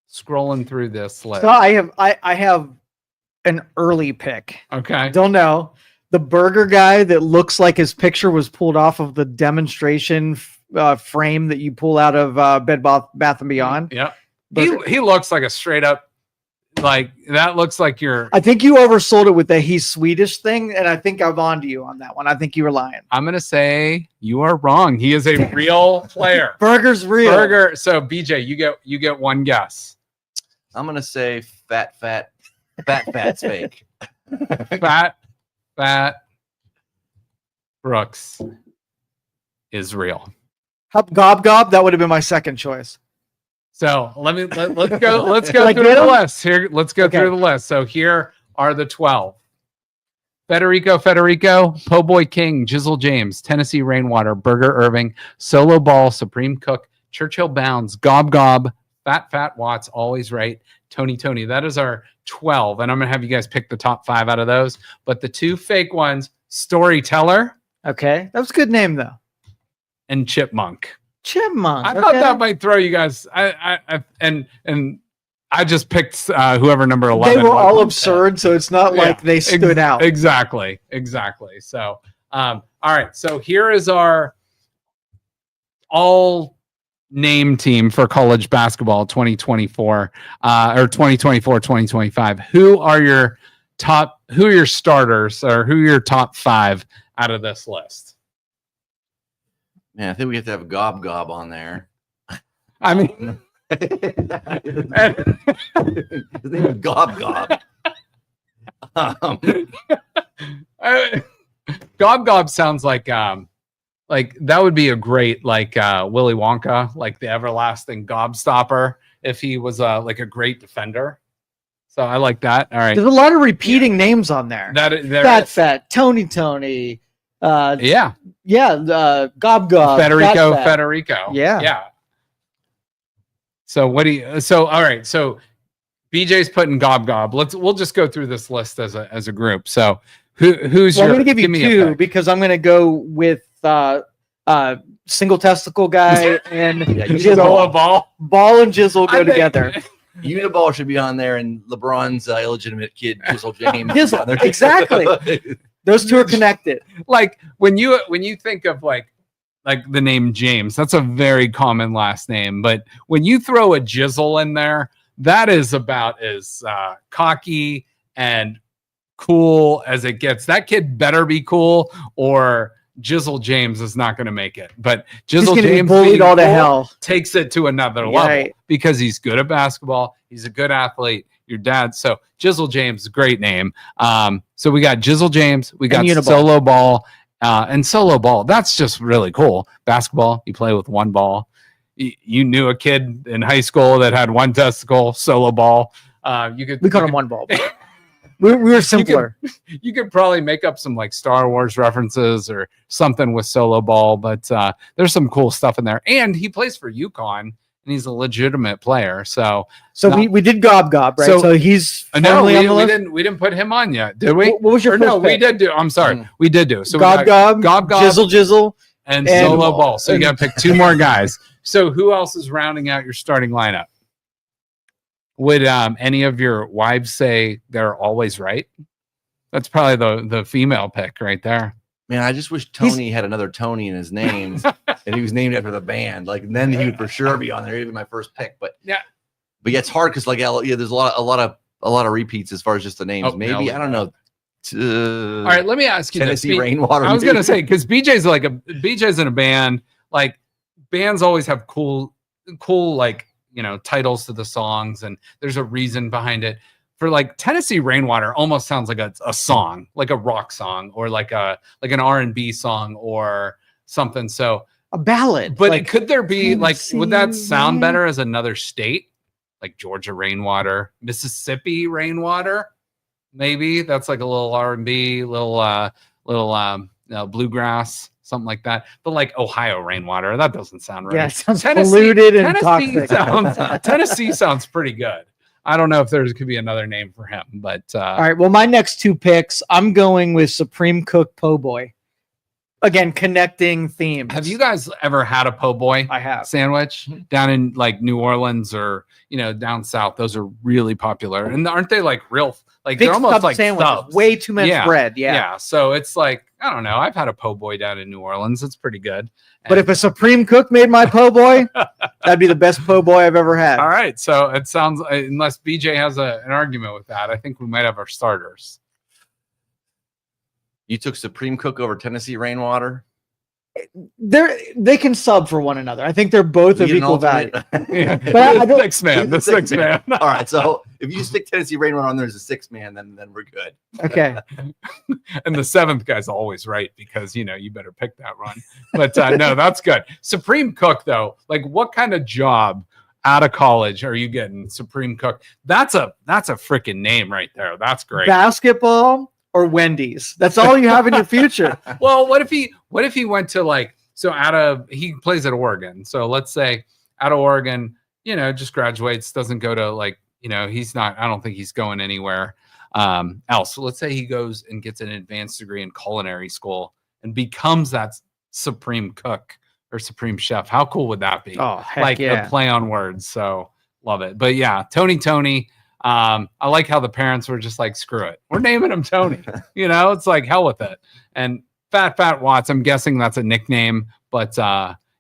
scrolling through this list. So I have an early pick. Okay. I don't know. The burger guy that looks like his picture was pulled off of the demonstration frame that you pull out of Bed Bath and Beyond. Yeah. He looks like a straight up, like that looks like you're. I think you oversold it with the he's Swedish thing, and I think I'm on to you on that one. I think you were lying. I'm gonna say you are wrong. He is a real player. Burger's real. Burger. So BJ, you get one guess. I'm gonna say Fat's fake. Fat Brooks is real. Gob Gob, that would have been my second choice. So let's go through the list here. Let's go through the list. So here are the 12. Federico, Po' Boy King, Jizzle James, Tennessee Rainwater, Burger Irving, Solo Ball, Supreme Cook, Churchill Bounds, Gob Gob, Fat Watts, Always Right, Tony. That is our 12. And I'm going to have you guys pick the top 5 out of those. But the 2 fake ones, Storyteller. Okay. That was a good name, though. And Chipmunk. I thought that might throw you guys. I just picked whoever number 11. They were all absurd, so it's not like they stood out. Exactly. So, all right. So here is our all name team for college basketball 2024 or 2024-2025. Who are your starters, or who are your top 5 out of this list? Man, I think we have to have Gob Gob on there. I mean, his name is Gob Gob. Gob Gob sounds like that would be a great Willy Wonka, like the everlasting Gobstopper, if he was like a great defender. So I like that. All right, there's a lot of repeating names on there. Fat, Tony. Gob Gob, Federico. Yeah. So what do you? So all right. So BJ's putting Gob Gob. We'll just go through this list as a group. So who's I'm going to give you 2 because I'm going to go with single testicle guy and Jizzle. Ball and Jizzle go together. Uniball should be on there, and LeBron's illegitimate kid Jizzle James. Jizzle, exactly. Those 2 are connected. Like when you think of like the name James, that's a very common last name. But when you throw a Jizzle in there, that is about as cocky and cool as it gets. That kid better be cool, or Jizzle James is not going to make it. But Jizzle James bullied all to hell, takes it to another level because he's good at basketball. He's a good athlete. Your dad. So Jizzle James, great name. So we got Jizzle James, we got Solo Ball, and Solo Ball. That's just really cool. Basketball, you play with one ball. You knew a kid in high school that had one testicle. Solo Ball. We called him one ball. We were simpler. You could probably make up some like Star Wars references or something with Solo Ball, but there's some cool stuff in there. And he plays for UConn. And he's a legitimate player. So we did Gob Gob, right? So he's no, we didn't put him on yet, did we? What was your no? We did do. I'm sorry, we did do. So Gob Gob, Jizzle, and Solo Ball. So you got to pick 2 more guys. So who else is rounding out your starting lineup? Would any of your wives say they're always right? That's probably the female pick right there. Man, I just wish Tony had another Tony in his name, and he was named after the band. Like, then he would for sure be on there, even my first pick. But it's hard because there's a lot of repeats as far as just the names. Maybe I don't know. All right, let me ask you Tennessee Rainwater. I was gonna say because BJ's in a band. Like bands always have cool titles to the songs, and there's a reason behind it. For like Tennessee Rainwater almost sounds like a song, like a rock song, or like an R&B song or something. So a ballad. But like, could there be like, would that sound Tennessee. better as another state? Like Georgia rainwater, Mississippi rainwater? Maybe that's like a little R&B, little bluegrass, something like that. But like Ohio rainwater, that doesn't sound right. Yeah, it sounds polluted and toxic. Tennessee sounds pretty good. I don't know if there could be another name for him, but all right. Well, my next two picks, I'm going with Supreme Cook Po' Boy. Again, connecting themes. Have you guys ever had a po' boy I have. sandwich down in like New Orleans or down south? Those are really popular, and aren't they like real? Like Big they're almost like sandwiches, subs. way too much bread. Yeah. So it's like, I don't know. I've had a po' boy down in New Orleans. It's pretty good. But if a Supreme Cook made my po' boy, that'd be the best po' boy I've ever had. All right. So it sounds, unless BJ has an argument with that, I think we might have our starters. You took Supreme Cook over Tennessee rainwater. They can sub for one another. I think they're both of equal value. Yeah. But I don't- The six man. All right, so if you stick Tennessee rainwater on there as a 6-man, then we're good. Okay. And the 7th guy's always right because you better pick that run. But no, that's good. Supreme Cook though, like what kind of job out of college are you getting? Supreme Cook. That's a freaking name right there. That's great. Basketball or Wendy's. That's all you have in your future. Well, what if he went to like, so he plays at Oregon. So let's say out of Oregon, just graduates, doesn't go to like, he's not, I don't think he's going anywhere else. So let's say he goes and gets an advanced degree in culinary school and becomes that Supreme Cook or Supreme Chef. How cool would that be? Oh, heck like yeah. a play on words. So love it. But yeah, Tony. I like how the parents were just like, screw it. We're naming him Tony. It's like, hell with it. And Fat Watts, I'm guessing that's a nickname, but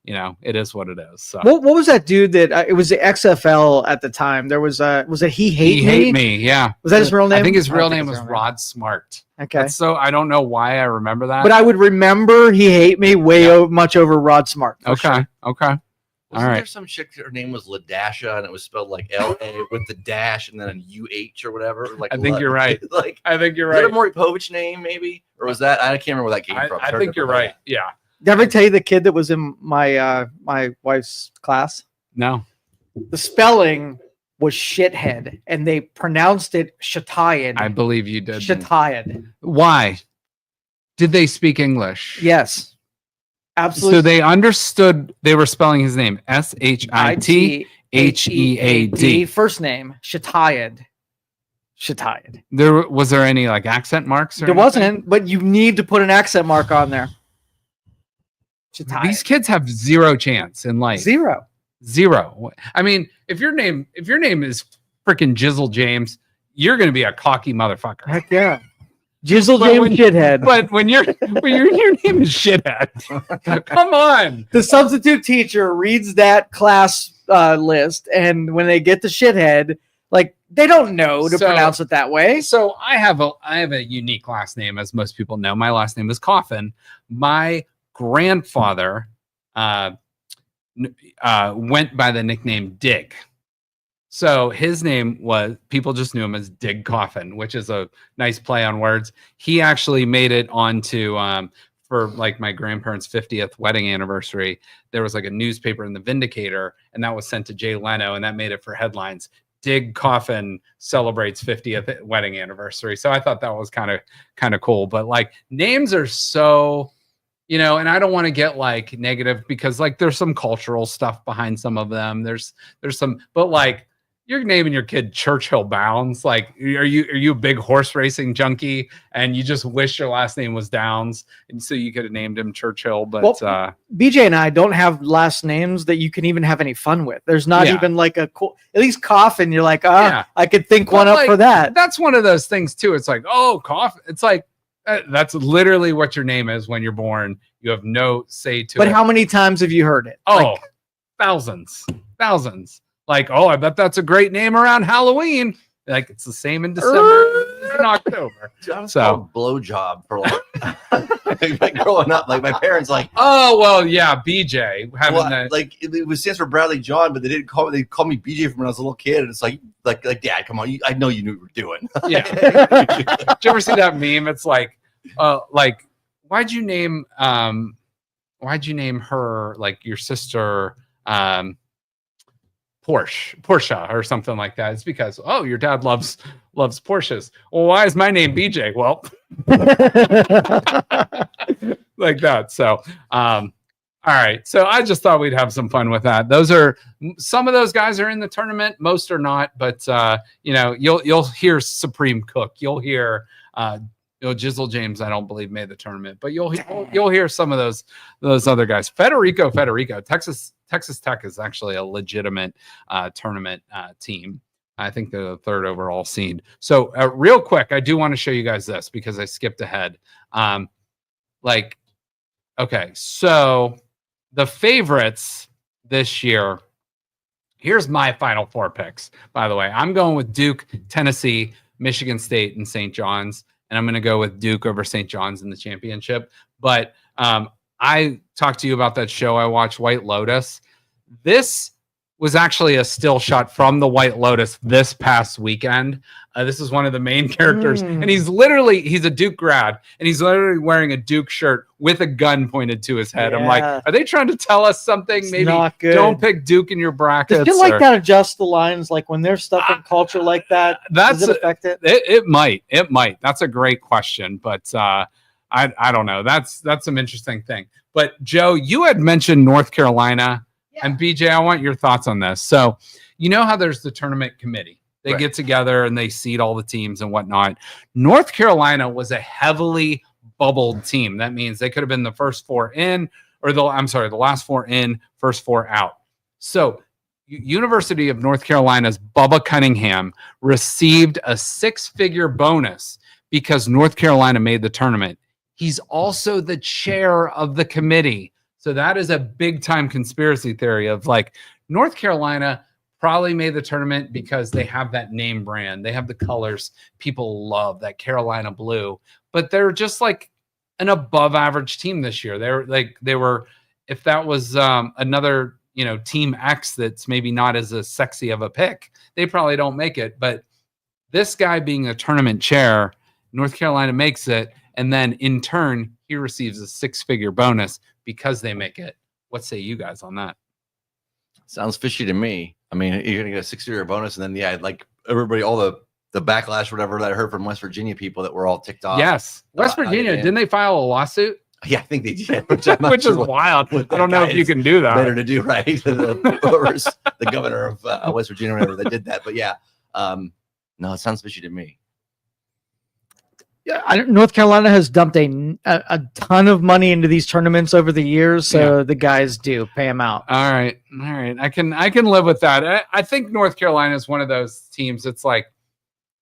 it is what it is. So What was that dude that it was the XFL at the time? There was it He Hate Me? Yeah. Was that his real name? I think his real don't name think was it's Rod Smart. Okay. So I don't know why I remember that. But I would remember He Hate Me much over Rod Smart. for Okay. sure. Okay. Wasn't All right. there some chick, her name was Ladasha, and it was spelled like L-A with the dash and then an U-H or whatever? Like I think you're right. Like, I think you're is that a right. Maury Povich name, maybe? Or was that, I can't remember where that came from. I think you're right. Yeah. Did I ever tell you the kid that was in my my wife's class? No. The spelling was shithead, and they pronounced it Shatayan. I believe you did. Shatayan. Why? Did they speak English? Yes. Absolutely. So they understood they were spelling his name Shithead. First name Shatayan. Shatayan. Was there any like accent marks? Or There anything? wasn't, but you need to put an accent mark on there. Shatayan. These kids have zero chance in life. Zero. I mean, if your name is freaking Jizzle James, you're going to be a cocky motherfucker. Heck yeah. Jizzle But when- James shithead. But when your name is shithead, come on. The substitute teacher reads that class list, and when they get the shithead, like they don't know to So- pronounce it that way. So I have a unique last name, as most people know. My last name is Coffin. My grandfather went by the nickname Dig. So his name people just knew him as Dig Coffin, which is a nice play on words. He actually made it onto for like my grandparents' 50th wedding anniversary. There was like a newspaper in the Vindicator, and that was sent to Jay Leno, and that made it for headlines. Dig Coffin celebrates 50th wedding anniversary. So I thought that was kind of cool. But like names are so, and I don't want to get like negative because like there's some cultural stuff behind some of them. There's some, but like you're naming your kid Churchill Bounds. Like, are you a big horse racing junkie and you just wish your last name was Downs and so you could have named him Churchill? But BJ and I don't have last names that you can even have any fun with. There's not Yeah. even like a cool, at least Coffin. You're like, Yeah. I could think But, one up like, for that. That's one of those things too. It's like, oh, Coffin. It's like that's literally what your name is when you're born. You have no say to it. But how many times have you heard it? Oh, Like, thousands. Like, oh, I bet that's a great name around Halloween. Like, it's the same in December and October. I was So- called blowjob for like growing up. Like my parents, like, Oh, well, yeah, BJ. Having well, that. like it was stands for Bradley John, but they didn't call me. They called me BJ from when I was a little kid, and it's like Dad, come on, I know you knew what you were doing. Yeah. Did you ever see that meme? It's like, why'd you name why'd you name her like your sister Portia or something like that? It's because, oh, your dad loves Porsches. Well, why is my name BJ? Well, like that. So all right. So I just thought we'd have some fun with that. Some of those guys are in the tournament, most are not, but you'll hear Supreme Cook, you'll hear Jizzle James, I don't believe made the tournament, but you'll hear some of those other guys. Federico, Texas Tech is actually a legitimate tournament team. I think they're the 3rd overall seed. So real quick, I do want to show you guys this because I skipped ahead. Okay, so the favorites this year, here's my Final Four picks, by the way. I'm going with Duke, Tennessee, Michigan State, and St. John's. And I'm going to go with Duke over St. John's in the championship. But I talked to you about that show I watched, White Lotus. This was actually a still shot from the White Lotus this past weekend. This is one of the main characters. And he's a Duke grad, and he's literally wearing a Duke shirt with a gun pointed to his head. Yeah. I'm like, are they trying to tell us something? It's maybe don't pick Duke in your brackets. Does it like that adjust the lines? Like when there's stuff in culture like that, does it affect it? It might. That's a great question. But I don't know. That's some interesting thing. But Joe, you had mentioned North Carolina. Yeah. And BJ, I want your thoughts on this. So you know how there's the tournament committee. They get together and they seed all the teams and whatnot. North Carolina was a heavily bubbled team. That means they could have been the first 4 in, or the last 4 in, first 4 out. So University of North Carolina's Bubba Cunningham received a 6-figure bonus because North Carolina made the tournament. He's also the chair of the committee. So that is a big time conspiracy theory of like North Carolina probably made the tournament because they have that name brand. They have the colors people love, that Carolina blue, but they're just like an above average team this year. They were, if that was another, team X that's maybe not as sexy of a pick, they probably don't make it. But this guy being a tournament chair, North Carolina makes it. And then in turn, he receives a 6-figure bonus because they make it. What say you guys on that? Sounds fishy to me. I mean, you're gonna get a 6-figure bonus, and then like everybody, all the backlash, whatever that I heard from West Virginia people that were all ticked off. Yes, West Virginia, didn't they file a lawsuit? Yeah, I think they did, which is wild. I don't know if you can do that. Better to do, right? The governor of West Virginia, whatever, that did that. But yeah, no, it sounds fishy to me. Yeah, North Carolina has dumped a ton of money into these tournaments over the years, so the guys do pay them out. All right. I can live with that. I think North Carolina is one of those teams that's like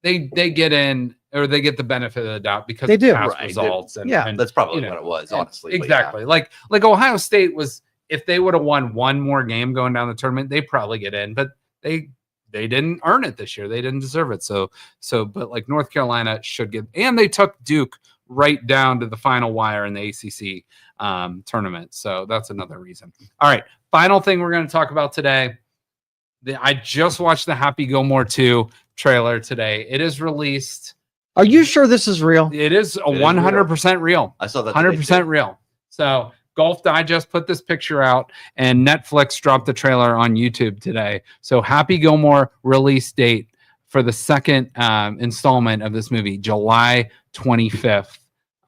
they get in, or they get the benefit of the doubt because they do past results. And that's probably what it was, honestly. Exactly. Yeah. Like Ohio State was, if they would have won one more game going down the tournament, they probably get in, but they didn't earn it this year. They didn't deserve it. But like North Carolina should get, and they took Duke right down to the final wire in the ACC tournament. So that's another reason. All right. Final thing we're going to talk about today. I just watched the Happy Gilmore 2 trailer today. It is released. Are you sure this is real? It is 100% real. I saw that. 100% real. So Golf Digest put this picture out, and Netflix dropped the trailer on YouTube today. So Happy Gilmore release date for the second installment of this movie, July 25th.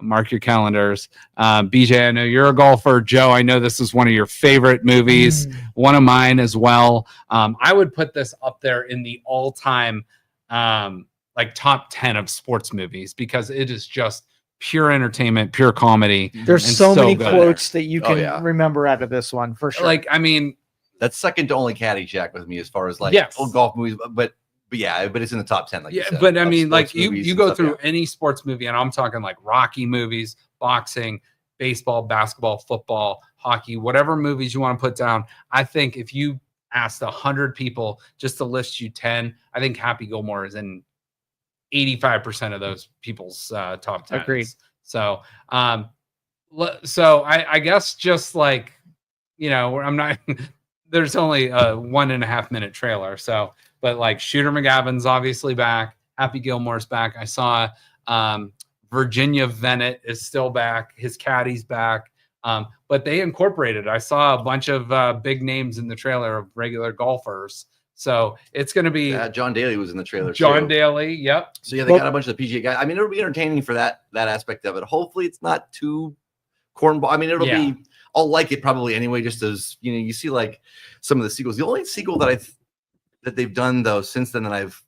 Mark your calendars. BJ, I know you're a golfer. Joe, I know this is one of your favorite movies, one of mine as well. I would put this up there in the all-time like top 10 of sports movies because it is just pure entertainment, pure comedy. There's so many quotes that you can remember out of this one for sure. Like, I mean, that's second to only Caddyshack with me as far as like old golf movies, but it's in the top 10. Like you said, but I mean, like you go through any sports movie, and I'm talking like Rocky movies, boxing, baseball, basketball, football, hockey, whatever movies you want to put down. I think if you asked 100 people just to list you 10, I think Happy Gilmore is in 85% of those people's top 10. Agreed. So, I guess just like, I'm not, there's only a 1.5 minute trailer. So, but like Shooter McGavin's obviously back. Happy Gilmore's back. I saw Virginia Venet is still back. His caddy's back. But they incorporated. I saw a bunch of big names in the trailer of regular golfers. So it's going to be John Daly was in the trailer. John Daly, yep. So yeah, they got a bunch of the PGA guys. I mean, it'll be entertaining for that aspect of it. Hopefully, it's not too cornball. I mean, it'll be. I'll like it probably anyway. Just as you see like some of the sequels. The only sequel that they've done though since then that I've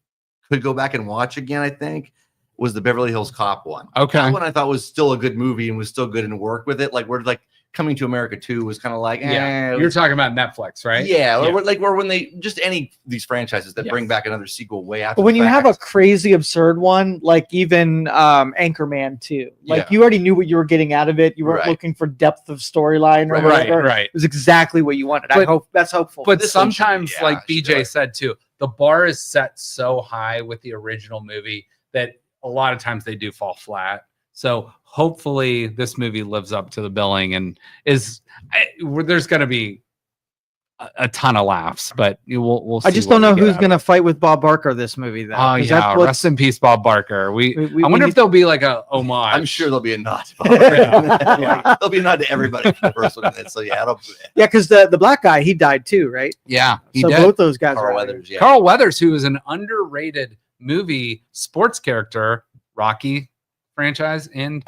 could go back and watch again, I think, was the Beverly Hills Cop one. Okay, that one I thought was still a good movie and was still good and worked with it. Like we're like. Coming to America 2 was kind of like, you're talking about Netflix, right? Yeah, or when they just any these franchises that bring back another sequel way after. But when you have a crazy absurd one, like even Anchorman 2, like you already knew what you were getting out of it. You weren't looking for depth of storyline or whatever. Right. It was exactly what you wanted. But, I hope that's hopeful. But sometimes, like BJ said too, the bar is set so high with the original movie that a lot of times they do fall flat. So hopefully this movie lives up to the billing and there's going to be a ton of laughs, but we'll see. I just don't know who's going to fight with Bob Barker this movie. Though. Oh yeah, rest in peace, Bob Barker. I wonder if there'll be like a homage. I'm sure there'll be a nod. There'll be a nod to everybody for the first one. So because the black guy, he died too, right? Yeah, he did. Both those guys. Carl Weathers. Yeah. Carl Weathers, who is an underrated movie sports character, Rocky franchise, and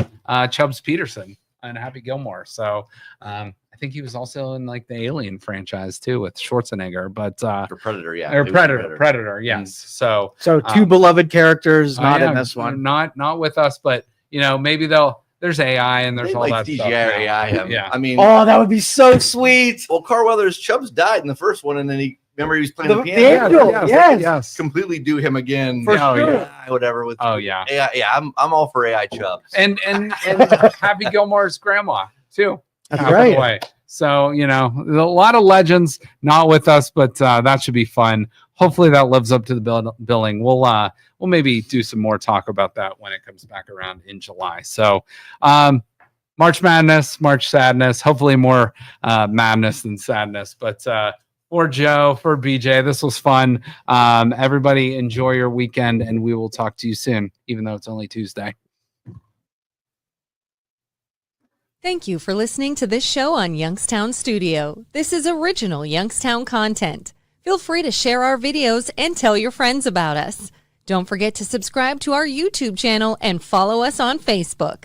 Chubbs Peterson and Happy Gilmore. So I think he was also in like the Alien franchise too with Schwarzenegger, but for Predator, or Predator, yes. So two beloved characters, not in this one, not with us, but maybe there's AI and there's all that CGI stuff. AI. Yeah, I mean, that would be so sweet. Well, Carl Weathers, Chubbs died in the first one, and then he was playing the piano. The angel, yes. Completely do him again. For sure. Whatever with AI. Yeah, I'm all for AI Chubbs. And Happy Gilmore's grandma too. That's right. So a lot of legends not with us, but that should be fun. Hopefully that lives up to the billing. We'll maybe do some more talk about that when it comes back around in July. So March Madness, March Sadness, hopefully more madness than sadness, but for Joe, for BJ, this was fun. Everybody enjoy your weekend, and we will talk to you soon, even though it's only Tuesday. Thank you for listening to this show on Youngstown Studio. This is original Youngstown content. Feel free to share our videos and tell your friends about us. Don't forget to subscribe to our YouTube channel and follow us on Facebook.